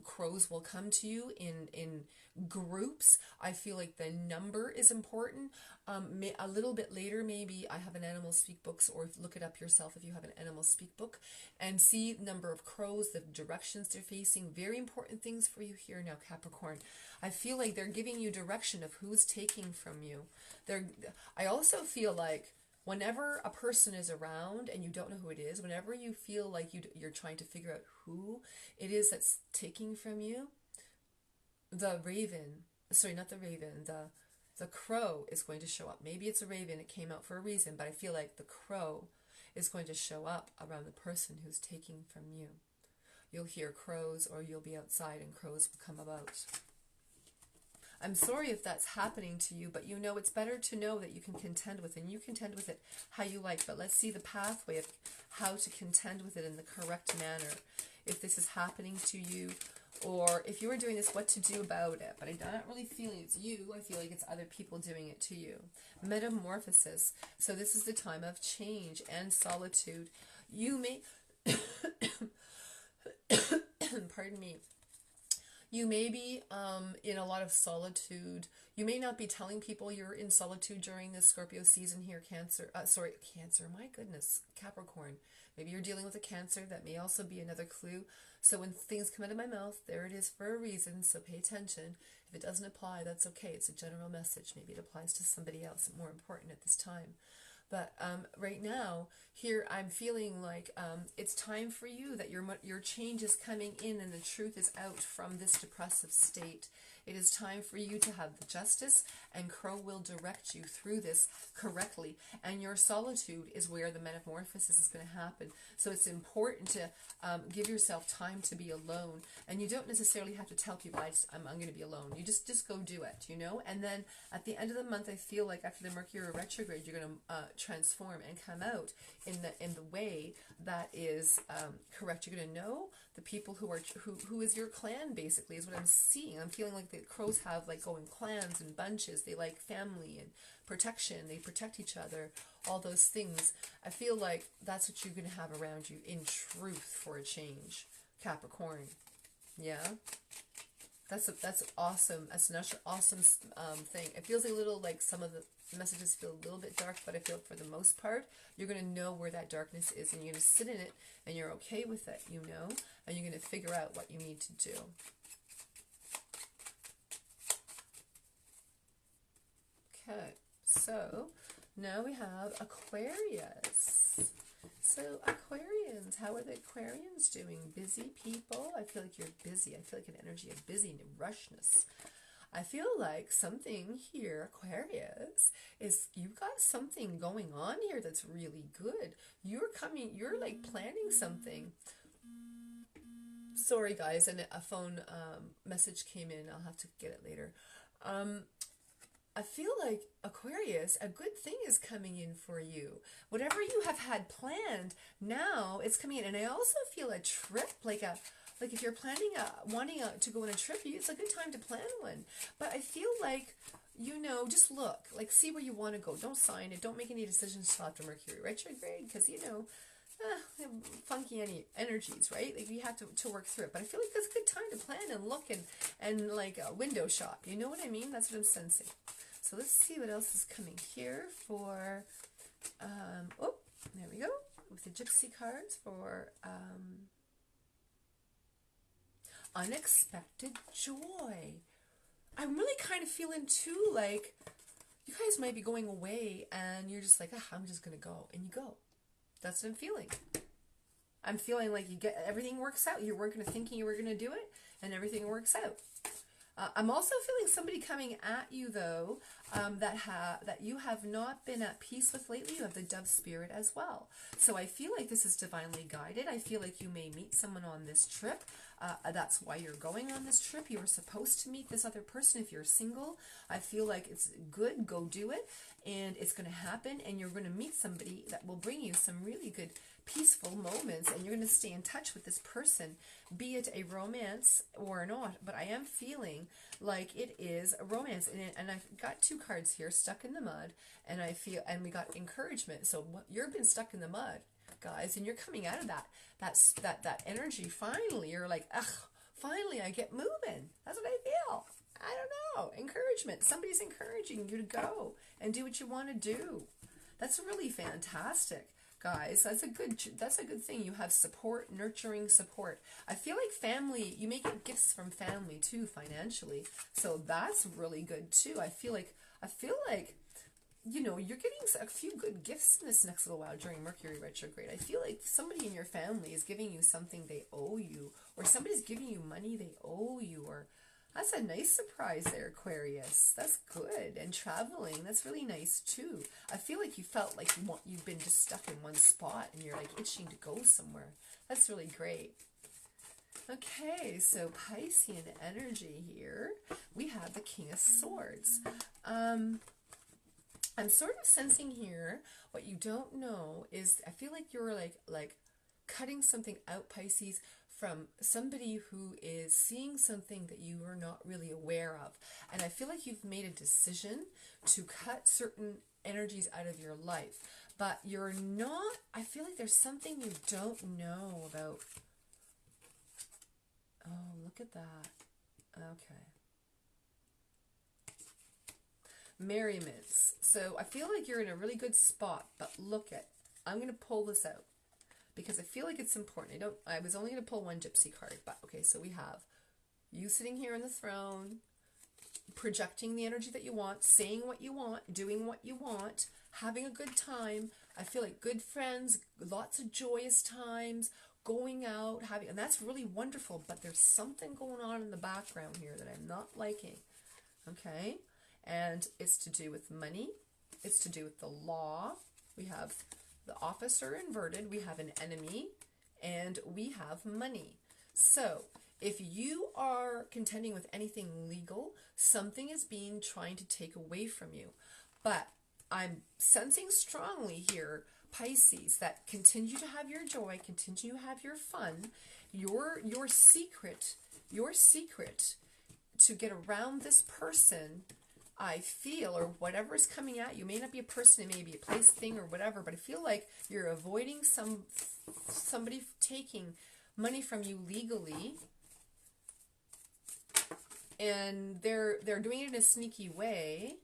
Crows will come to you in groups. I feel like the number is important. A little bit later, maybe I have an animal speak books, or look it up yourself if you have an animal speak book, and see number of crows, the directions they're facing. Very important things for you here now, Capricorn. I feel like they're giving you direction of who's taking from you. I also feel like whenever a person is around and you don't know who it is, whenever you feel like you're trying to figure out who it is that's taking from you, the raven, sorry, not the raven, the crow is going to show up. Maybe it's a raven, it came out for a reason, but I feel like the crow is going to show up around the person who's taking from you. You'll hear crows, or you'll be outside and crows will come about. I'm sorry if that's happening to you, but you know it's better to know that you can contend with it, and you contend with it how you like. But let's see the pathway of how to contend with it in the correct manner. If this is happening to you, or if you were doing this, what to do about it. But I'm not really feeling it's you. I feel like it's other people doing it to you. Metamorphosis. So this is the time of change and solitude. You may... Pardon me. You may be in a lot of solitude. You may not be telling people you're in solitude during this Scorpio season here, Cancer. Cancer, my goodness, Capricorn. Maybe you're dealing with a Cancer. That may also be another clue. So when things come out of my mouth, there it is for a reason, so pay attention. If it doesn't apply, that's okay. It's a general message. Maybe it applies to somebody else, more important at this time. But right now, here I'm feeling like it's time for you, that your change is coming in and the truth is out from this depressive state. It is time for you to have the justice, and Crow will direct you through this correctly. And your solitude is where the metamorphosis is going to happen. So it's important to give yourself time to be alone. And you don't necessarily have to tell people, I'm going to be alone. You just go do it, you know? And then at the end of the month, I feel like after the Mercury Retrograde, you're going to transform and come out in the way that is correct. You're going to know the people who is your clan, basically, is what I'm seeing. I'm feeling like the crows have like going clans and bunches. They like family and protection. They protect each other, all those things. I feel like that's what you're going to have around you in truth for a change, Capricorn. Yeah, that's awesome. That's an awesome thing. It feels a little like some of the messages feel a little bit dark, but I feel for the most part you're going to know where that darkness is, and you're going to sit in it, and you're okay with it, you know, and you're going to figure out what you need to do. Okay, so now we have Aquarius. So Aquarians, how are the Aquarians doing? Busy people? I feel like you're busy. I feel like an energy of busy and rushness. I feel like something here, Aquarius, is you've got something going on here that's really good. You're like planning something. Sorry guys, and a phone message came in. I'll have to get it later. I feel like Aquarius, a good thing is coming in for you. Whatever you have had planned, now it's coming in. And I also feel a trip, like if you're planning wanting to go on a trip, it's a good time to plan one. But I feel like, you know, just look, like see where you want to go. Don't sign it. Don't make any decisions till after Mercury Retrograde, because, you know, funky energies, right? Like you have to work through it. But I feel like that's a good time to plan and look and like window shop. You know what I mean? That's what I'm sensing. So let's see what else is coming here for, oh, there we go, with the Gypsy cards for unexpected joy. I'm really kind of feeling too like you guys might be going away and you're just like, I'm just going to go, and you go. That's what I'm feeling. I'm feeling like everything works out. You weren't going to thinking you were going to do it, and everything works out. I'm also feeling somebody coming at you, though, that you have not been at peace with lately. You have the dove spirit as well. So I feel like this is divinely guided. I feel like you may meet someone on this trip. That's why you're going on this trip. You were supposed to meet this other person if you're single. I feel like it's good. Go do it. And it's going to happen. And you're going to meet somebody that will bring you some really good peaceful moments, and you're going to stay in touch with this person, be it a romance or not. But I am feeling like it is a romance, and I've got two cards here, stuck in the mud, and we got encouragement. So you've been stuck in the mud, guys, and you're coming out of that energy. Finally, you're like, Finally, I get moving. That's what I feel. I don't know. Encouragement. Somebody's encouraging you to go and do what you want to do. That's really fantastic, guys. That's a good thing. You have support, nurturing support. I feel like family, you may get gifts from family too financially. So that's really good too. I feel like you know, you're getting a few good gifts in this next little while during Mercury retrograde. I feel like somebody in your family is giving you something they owe you, or somebody's giving you money they owe you, or that's a nice surprise there, Aquarius. That's good. And traveling, that's really nice too. I feel like you felt like you've been just stuck in one spot and you're like itching to go somewhere. That's really great. Okay, so Piscean energy here. We have the King of Swords. I'm sort of sensing here, what you don't know is, I feel like you're like cutting something out, Pisces, from somebody who is seeing something that you are not really aware of. And I feel like you've made a decision to cut certain energies out of your life. But you're not, I feel like there's something you don't know about. Oh, look at that. Okay. Merriments. So I feel like you're in a really good spot, but I'm going to pull this out because I feel like it's important. I was only going to pull one gypsy card, but okay, so we have you sitting here on the throne, projecting the energy that you want, saying what you want, doing what you want, having a good time. I feel like good friends, lots of joyous times, going out, and that's really wonderful, but there's something going on in the background here that I'm not liking. Okay? And it's to do with money. It's to do with the law. We have the officer inverted. We have an enemy. And we have money. So if you are contending with anything legal, something is being trying to take away from you. But I'm sensing strongly here, Pisces, that continue to have your joy, continue to have your fun. Your secret to get around this person, I feel, or whatever is coming at you, may not be a person, it may be a place, thing, or whatever, but I feel like you're avoiding somebody taking money from you legally, and they're doing it in a sneaky way.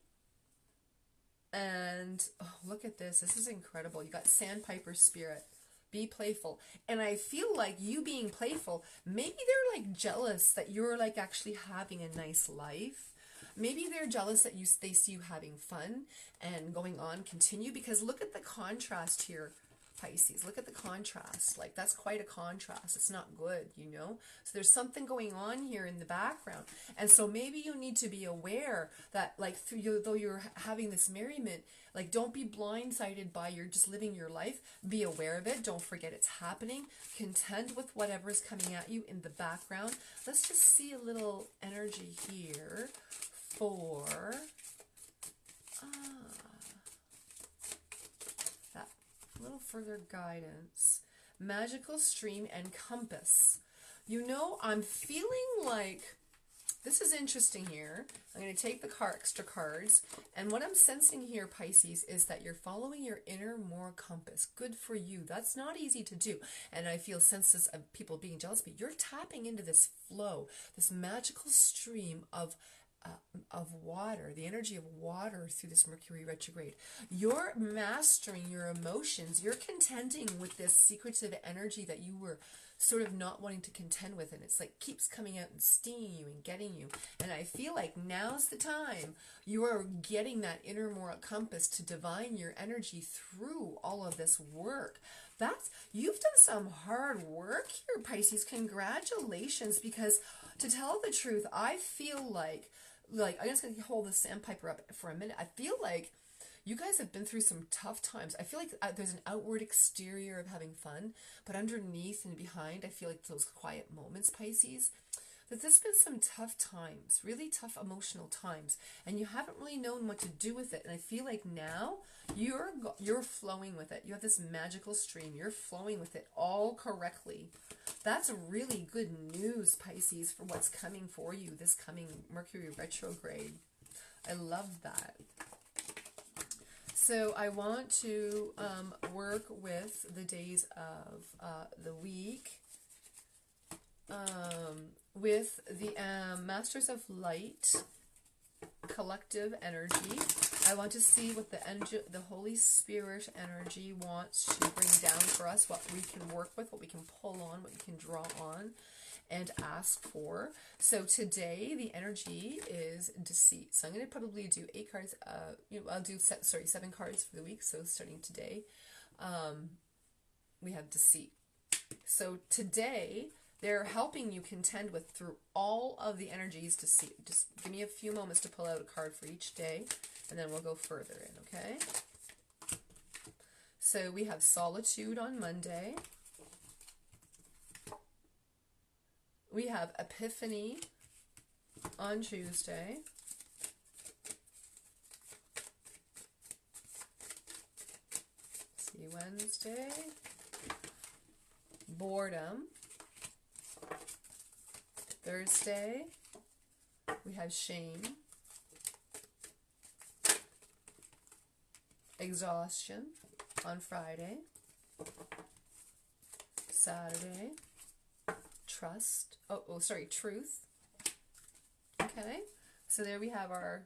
And oh, look at this. This is incredible. You got Sandpiper Spirit. Be playful. And I feel like you being playful, maybe they're like jealous that you're like actually having a nice life. Maybe they're jealous that they see you having fun and going on, continue, because look at the contrast here, Pisces. Look at the contrast. Like, that's quite a contrast. It's not good, you know? So there's something going on here in the background. And so maybe you need to be aware that, like, though you're having this merriment, like, don't be blindsided by you're just living your life. Be aware of it. Don't forget it's happening. Contend with whatever is coming at you in the background. Let's just see a little energy here for that little further guidance. Magical stream and compass. You know, I'm feeling like this is interesting here. I'm going to take the extra cards, and what I'm sensing here, Pisces, is that you're following your inner moral compass. Good for you. That's not easy to do, and I feel senses of people being jealous, but you're tapping into this flow, this magical stream of water, the energy of water through this Mercury retrograde. You're mastering your emotions. You're contending with this secretive energy that you were sort of not wanting to contend with, and it's like keeps coming out and stinging you and getting you. And I feel like now's the time you are getting that inner moral compass to divine your energy through all of this work. You've done some hard work here, Pisces. Congratulations, because to tell the truth, I feel like I'm just going to hold the sandpiper up for a minute. I feel like you guys have been through some tough times. I feel like there's an outward exterior of having fun, but underneath and behind, I feel like those quiet moments, Pisces, that there's been some tough times, really tough emotional times, and you haven't really known what to do with it. And I feel like now you're flowing with it. You have this magical stream. You're flowing with it all correctly. That's really good news, Pisces, for what's coming for you this coming Mercury retrograde. I love that. So I want to work with the days of the week. with the Masters of Light collective energy. I want to see what the Holy Spirit energy wants to bring down for us, what we can work with, what we can pull on, what we can draw on and ask for. So today the energy is deceit. So I'm going to probably do 8 cards. I'll do 7 cards for the week. So starting today, we have deceit. So today they're helping you contend with through all of the energies deceit. Just give me a few moments to pull out a card for each day, and then we'll go further in. Okay. So we have solitude on Monday. We have Epiphany on Tuesday. See Wednesday. Boredom. Thursday. We have shame. Exhaustion on Friday. Saturday. Trust. Truth. Okay. So there we have our,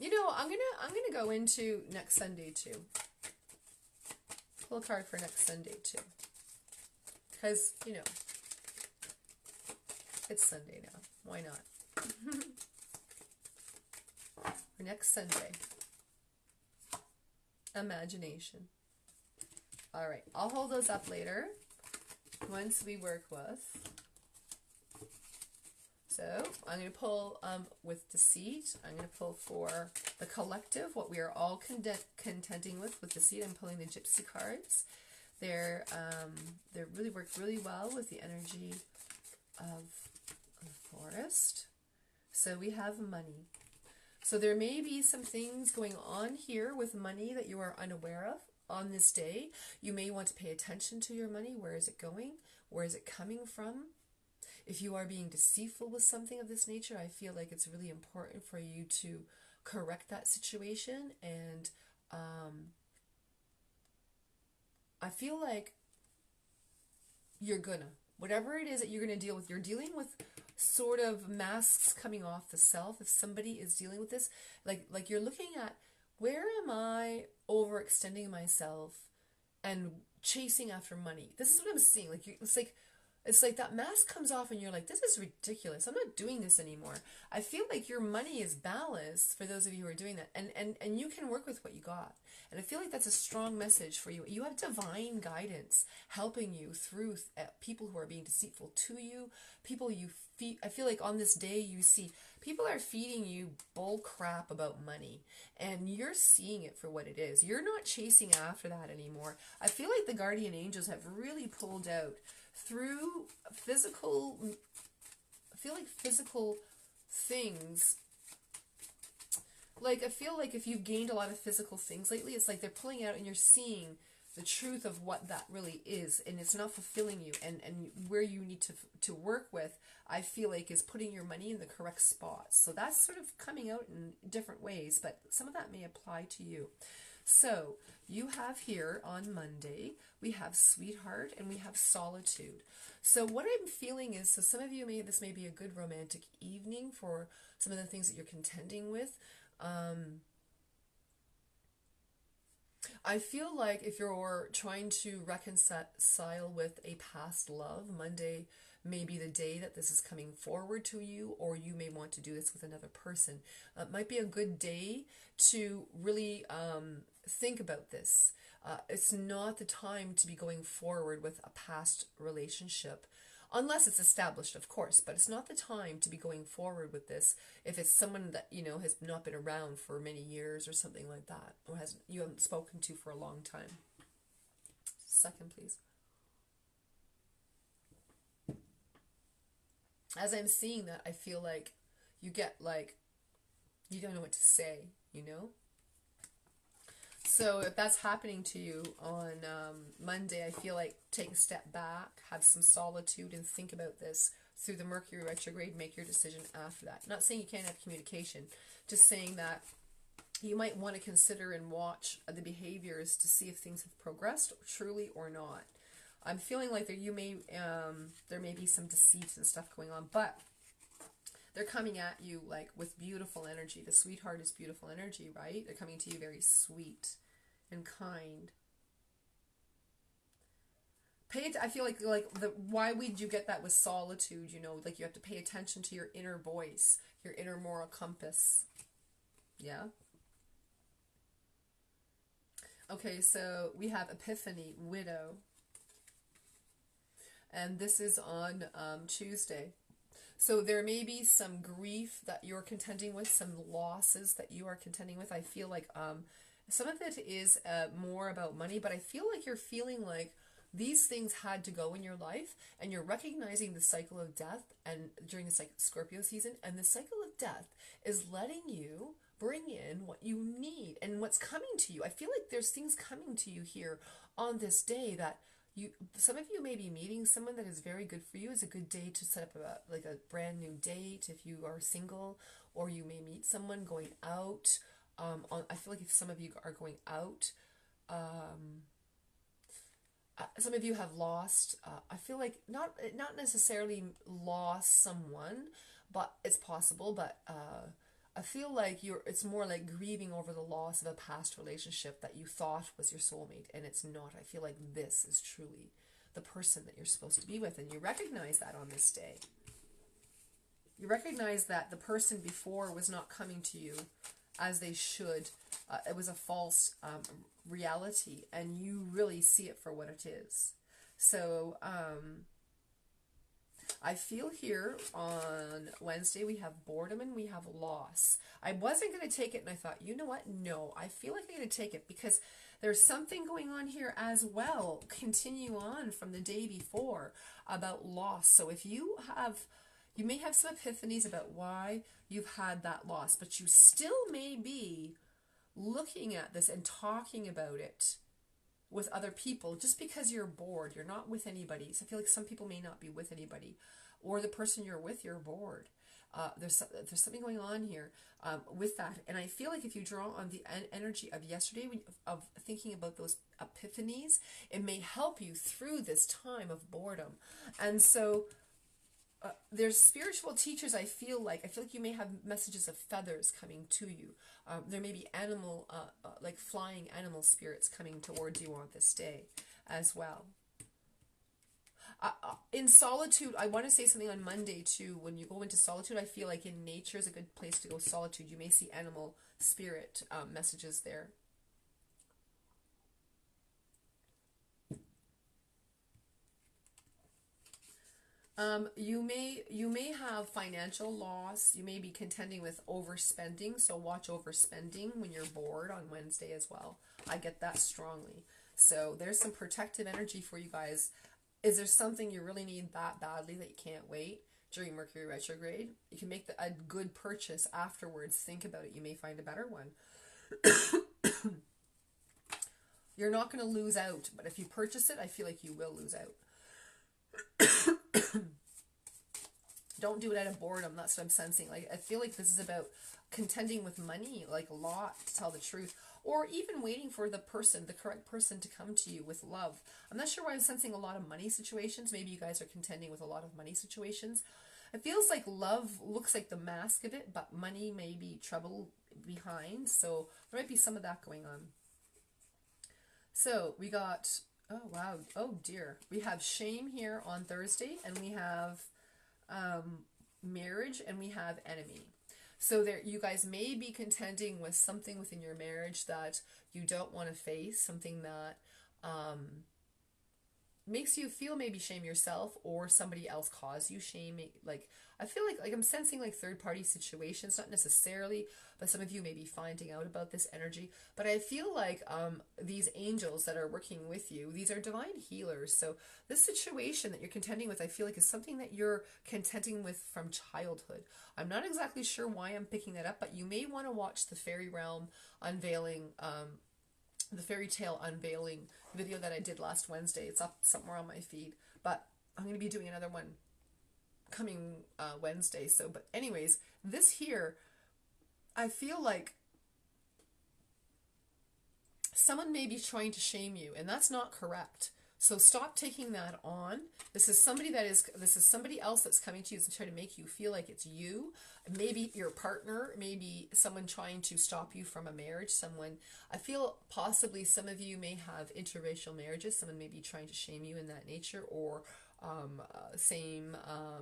I'm gonna go into next Sunday too. Pull a card for next Sunday too. Because, it's Sunday now. Why not? For next Sunday. Imagination. Alright, I'll hold those up later. Once we work with. So I'm going to pull with deceit. I'm going to pull for the collective, what we are all contending with deceit. I'm pulling the gypsy cards. They really work really well with the energy of the forest. So we have money. So there may be some things going on here with money that you are unaware of. On this day, you may want to pay attention to your money. Where is it going? Where is it coming from? If you are being deceitful with something of this nature, I feel like it's really important for you to correct that situation. And I feel like you're gonna, whatever it is that you're gonna deal with, you're dealing with sort of masks coming off the self. If somebody is dealing with this, like you're looking at, where am I overextending myself and chasing after money? This is what I'm seeing. It's like that mask comes off and you're like, this is ridiculous. I'm not doing this anymore. I feel like your money is balanced for those of you who are doing that. And you can work with what you got. And I feel like that's a strong message for you. You have divine guidance helping you through people who are being deceitful to you. People you feed. I feel like on this day you see people are feeding you bull crap about money. And you're seeing it for what it is. You're not chasing after that anymore. I feel like the guardian angels have really pulled out through physical, I feel like physical things. Like, I feel like if you've gained a lot of physical things lately, it's like they're pulling out and you're seeing the truth of what that really is, and it's not fulfilling you, and where you need to work with, I feel like, is putting your money in the correct spots. So that's sort of coming out in different ways, but some of that may apply to you. So you have here on Monday, we have sweetheart and we have solitude. So what I'm feeling is, so some of you this may be a good romantic evening for some of the things that you're contending with. I feel like if you're trying to reconcile with a past love, Monday may be the day that this is coming forward to you, or you may want to do this with another person. It might be a good day to really think about this. It's not the time to be going forward with a past relationship, unless it's established, of course, but it's not the time to be going forward with this if it's someone that, has not been around for many years or something like that, or you haven't spoken to for a long time. Second, please. As I'm seeing that, I feel like you get you don't know what to say, So if that's happening to you on Monday, I feel like take a step back, have some solitude, and think about this through the Mercury Retrograde. Make your decision after that. Not saying you can't have communication, just saying that you might want to consider and watch the behaviors to see if things have progressed truly or not. I'm feeling like there may be some deceit and stuff going on, but they're coming at you like with beautiful energy. The sweetheart is beautiful energy, right? They're coming to you very sweet and kind. I feel like why would you get that with solitude? You know, like you have to pay attention to your inner voice, your inner moral compass. Yeah. Okay, so we have Epiphany, Widow, and this is on Tuesday. So there may be some grief that you're contending with, some losses that you are contending with. I feel like some of it is more about money, but I feel like you're feeling like these things had to go in your life, and you're recognizing the cycle of death and during the Scorpio season, and the cycle of death is letting you bring in what you need and what's coming to you. I feel like there's things coming to you here on this day that some of you may be meeting someone that is very good for you. It's a good day to set up a brand new date if you are single, or you may meet someone going out. I feel like if some of you are going out, some of you have lost. I feel like not necessarily lost someone, but it's possible. But I feel like it's more like grieving over the loss of a past relationship that you thought was your soulmate, and it's not. I feel like this is truly the person that you're supposed to be with, and you recognize that on this day. You recognize that the person before was not coming to you as they should. It was a false reality, and you really see it for what it is. So I feel here on Wednesday we have boredom and we have loss. I wasn't going to take it, and I thought, you know what? No, I feel like I'm going to take it because there's something going on here as well. Continue on from the day before about loss. So if you may have some epiphanies about why you've had that loss, but you still may be looking at this and talking about it with other people just because you're bored. You're not with anybody. So I feel like some people may not be with anybody, or the person you're with, you're bored. There's something going on here with that. And I feel like if you draw on the energy of yesterday, of thinking about those epiphanies, it may help you through this time of boredom. And so there's spiritual teachers. I feel like you may have messages of feathers coming to you. There may be animal, like flying animal spirits coming towards you on this day as well. In solitude, I want to say something on Monday too. When you go into solitude, I feel like in nature is a good place to go. Solitude, you may see animal spirit messages there. You may have financial loss. You may be contending with overspending, so watch overspending when you're bored on Wednesday as well. I get that strongly. So there's some protective energy for you guys. Is there something you really need that badly that you can't wait during Mercury Retrograde? You can make a good purchase afterwards. Think about it. You may find a better one. You're not going to lose out, but if you purchase it, I feel like you will lose out. Don't do it out of boredom. That's what I'm sensing. Like, I feel like this is about contending with money, like a lot, to tell the truth, or even waiting for the correct person to come to you with love. I'm not sure why I'm sensing a lot of money situations. Maybe you guys are contending with a lot of money situations. It feels like love looks like the mask of it, but money may be trouble behind. So there might be some of that going on. So we got, oh wow, oh dear. We have shame here on Thursday, and we have marriage, and we have enemy. So there, you guys may be contending with something within your marriage that you don't want to face, something that makes you feel maybe shame yourself, or somebody else cause you shame. Like, I feel like I'm sensing like third party situations, not necessarily, but some of you may be finding out about this energy. But I feel like these angels that are working with you, these are divine healers. So this situation that you're contending with, I feel like is something that you're contending with from childhood. I'm not exactly sure why I'm picking that up, but you may want to watch the fairy realm unveiling, the fairy tale unveiling video that I did last Wednesday. It's up somewhere on my feed, but I'm going to be doing another one coming Wednesday. So, but anyways, this here, I feel like someone may be trying to shame you, and that's not correct. So stop taking that on. This is somebody else that's coming to you and trying to make you feel like it's you. Maybe your partner, maybe someone trying to stop you from a marriage. I feel possibly some of you may have interracial marriages. Someone may be trying to shame you in that nature, or same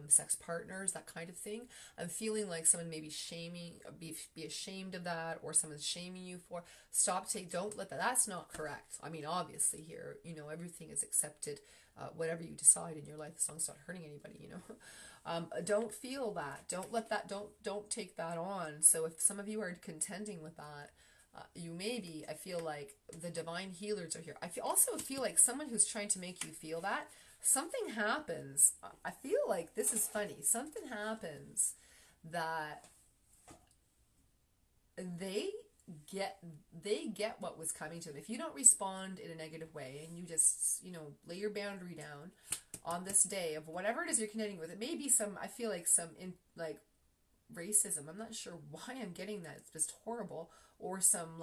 sex partners, that kind of thing. I'm feeling like someone may be be ashamed of that, or someone's shaming you for. Don't let that. That's not correct. I mean, obviously here, everything is accepted. Whatever you decide in your life, as long as it's not hurting anybody, don't feel that. Don't let that. Don't take that on. So if some of you are contending with that, I feel like the divine healers are here. Also feel like someone who's trying to make you feel that. Something happens. I feel like this is funny. Something happens that they get what was coming to them. If you don't respond in a negative way and you just, lay your boundary down on this day of whatever it is you're connecting with, it may be I feel like racism. I'm not sure why I'm getting that. It's just horrible. Or some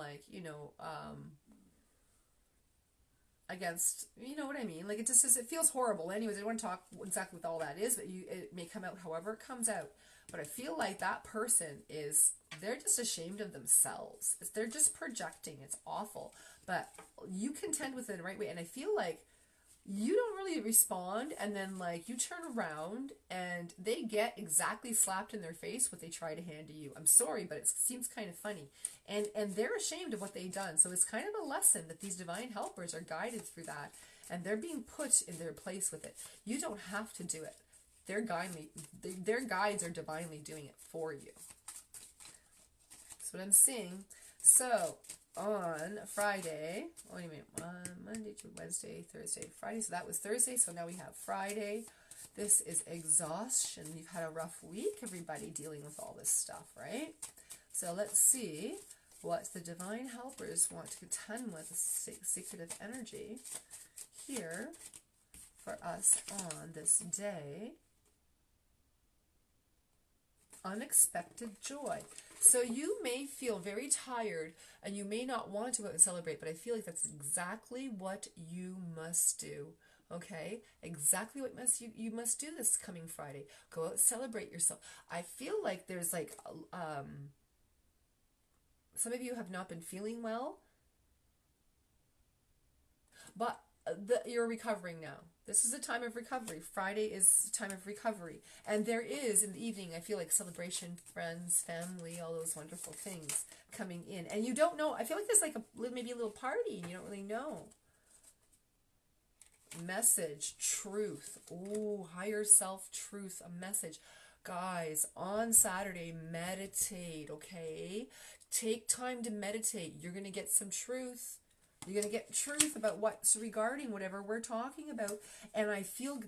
against, you know what I mean? Like, it feels horrible. Anyways, I don't want to talk exactly what all that is, but it may come out however it comes out. But I feel like that person they're just ashamed of themselves. They're just projecting. It's awful. But you contend with it in the right way. And I feel like you don't really respond, and then you turn around and they get exactly slapped in their face what they try to hand to you. I'm sorry, but it seems kind of funny. And they're ashamed of what they've done. So it's kind of a lesson that these divine helpers are guided through that, and they're being put in their place with it. You don't have to do it. Their guides are divinely doing it for you. That's what I'm seeing. So on Friday, Monday to Wednesday, Thursday, Friday. So that was Thursday. So now we have Friday. This is exhaustion. We've had a rough week, everybody, dealing with all this stuff, right? So let's see what the divine helpers want to contend with, secretive energy here for us on this day. Unexpected joy. So you may feel very tired and you may not want to go out and celebrate, but I feel like that's exactly what you must do. Okay? Exactly what you must do this coming Friday. Go out, celebrate yourself. I feel like there's some of you have not been feeling well, but you're recovering now. This is a time of recovery. Friday is a time of recovery. And there is, in the evening, I feel like celebration, friends, family, all those wonderful things coming in. And you don't know, I feel like there's maybe a little party and you don't really know. Message, truth. Ooh, higher self truth, a message. Guys, on Saturday, meditate, okay? Take time to meditate. You're going to get some truth. You're going to get truth about what's regarding whatever we're talking about. And I feel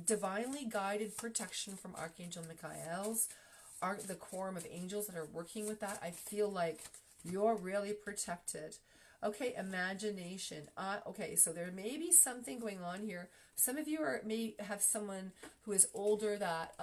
divinely guided protection from Archangel Michael's, the quorum of angels that are working with that. I feel like you're really protected. Okay, imagination. Okay, so there may be something going on here. Some of you may have someone who is older that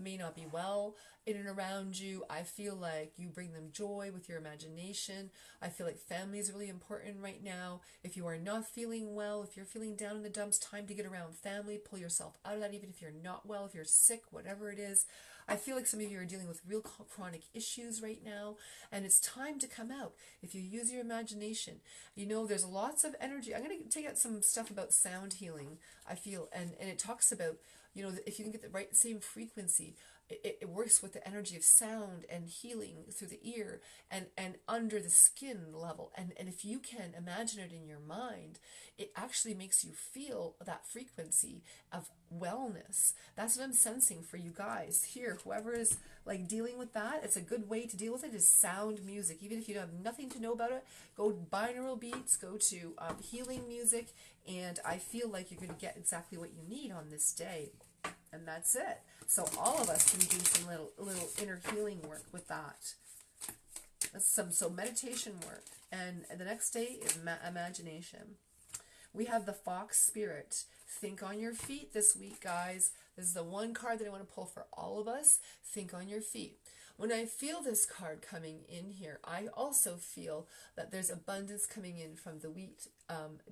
may not be well in and around you. I feel like you bring them joy with your imagination. I feel like family is really important right now. If you are not feeling well, if you're feeling down in the dumps, time to get around family. Pull yourself out of that, even if you're not well, if you're sick, whatever it is. I feel like some of you are dealing with real chronic issues right now, and it's time to come out. If you use your imagination, there's lots of energy. I'm going to take out some stuff about sound healing, I feel, and it talks about, if you can get the right same frequency, it works with the energy of sound and healing through the ear and under the skin level. And if you can imagine it in your mind, it actually makes you feel that frequency of wellness. That's what I'm sensing for you guys here. Whoever is dealing with that, it's a good way to deal with it is sound music. Even if you don't have nothing to know about it, go binaural beats, go to healing music, and I feel like you're going to get exactly what you need on this day. And that's it. So all of us can do some little inner healing work with that. That's so meditation work. And the next day is imagination. We have the Fox Spirit. Think on your feet this week, guys. This is the one card that I want to pull for all of us. Think on your feet. When I feel this card coming in here, I also feel that there's abundance coming in from the wheat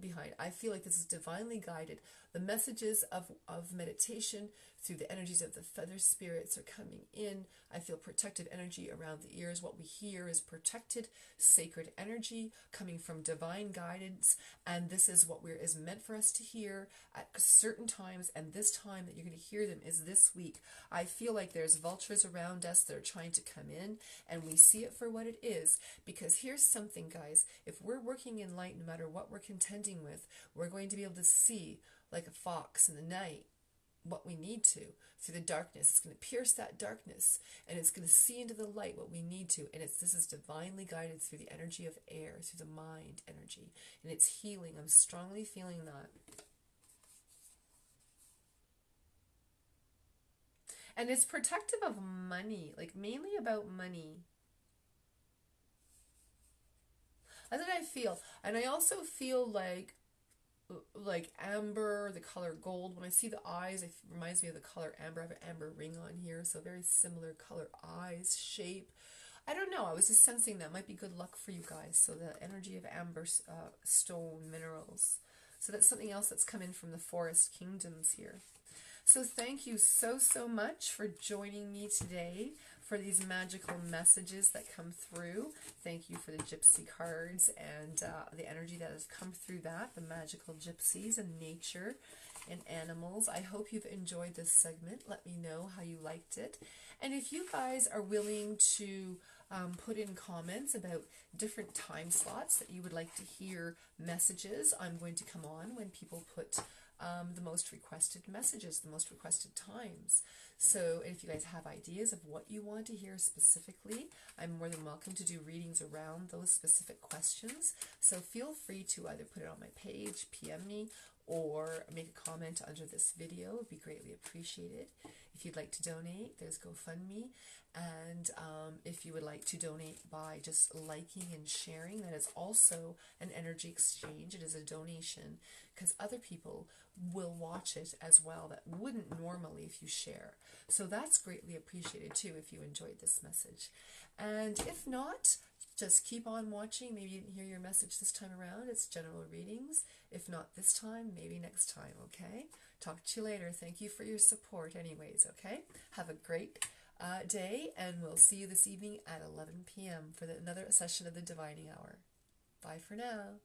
behind. I feel like this is divinely guided. The messages of meditation through the energies of the feather spirits are coming in. I feel protective energy around the ears. What we hear is protected, sacred energy coming from divine guidance, and this is what is meant for us to hear at certain times, and this time that you're going to hear them is this week. I feel like there's vultures around us that are trying to come in, and we see it for what it is, because here's something, guys. If we're working in light, no matter what we're contending with, we're going to be able to see like a fox in the night what we need to through the darkness. It's going to pierce that darkness, and it's going to see into the light what we need to, and this is divinely guided through the energy of air, through the mind energy, and it's healing. I'm strongly feeling that. And it's protective of money, like mainly about money. That's what I feel. And I also feel like amber, the color gold. When I see the eyes, it reminds me of the color amber. I have an amber ring on here, so very similar color eyes, shape. I don't know. I was just sensing that might be good luck for you guys. So the energy of amber stone minerals. So that's something else that's come in from the forest kingdoms here. So thank you so much for joining me today for these magical messages that come through. Thank you for the gypsy cards and the energy that has come through that, the magical gypsies and nature and animals. I hope you've enjoyed this segment. Let me know how you liked it. And if you guys are willing to put in comments about different time slots that you would like to hear messages, I'm going to come on when people put the most requested messages, the most requested times. So if you guys have ideas of what you want to hear specifically, I'm more than welcome to do readings around those specific questions. So feel free to either put it on my page, PM me, or make a comment under this video. It would be greatly appreciated. If you'd like to donate, there's GoFundMe. And if you would like to donate by just liking and sharing, that is also an energy exchange. It is a donation because other people will watch it as well that wouldn't normally if you share. So that's greatly appreciated too if you enjoyed this message. And if not, just keep on watching. Maybe you didn't hear your message this time around. It's general readings. If not this time, maybe next time, okay? Talk to you later. Thank you for your support anyways, okay? Have a great day, and we'll see you this evening at 11 p.m. for another session of the Divining Hour. Bye for now.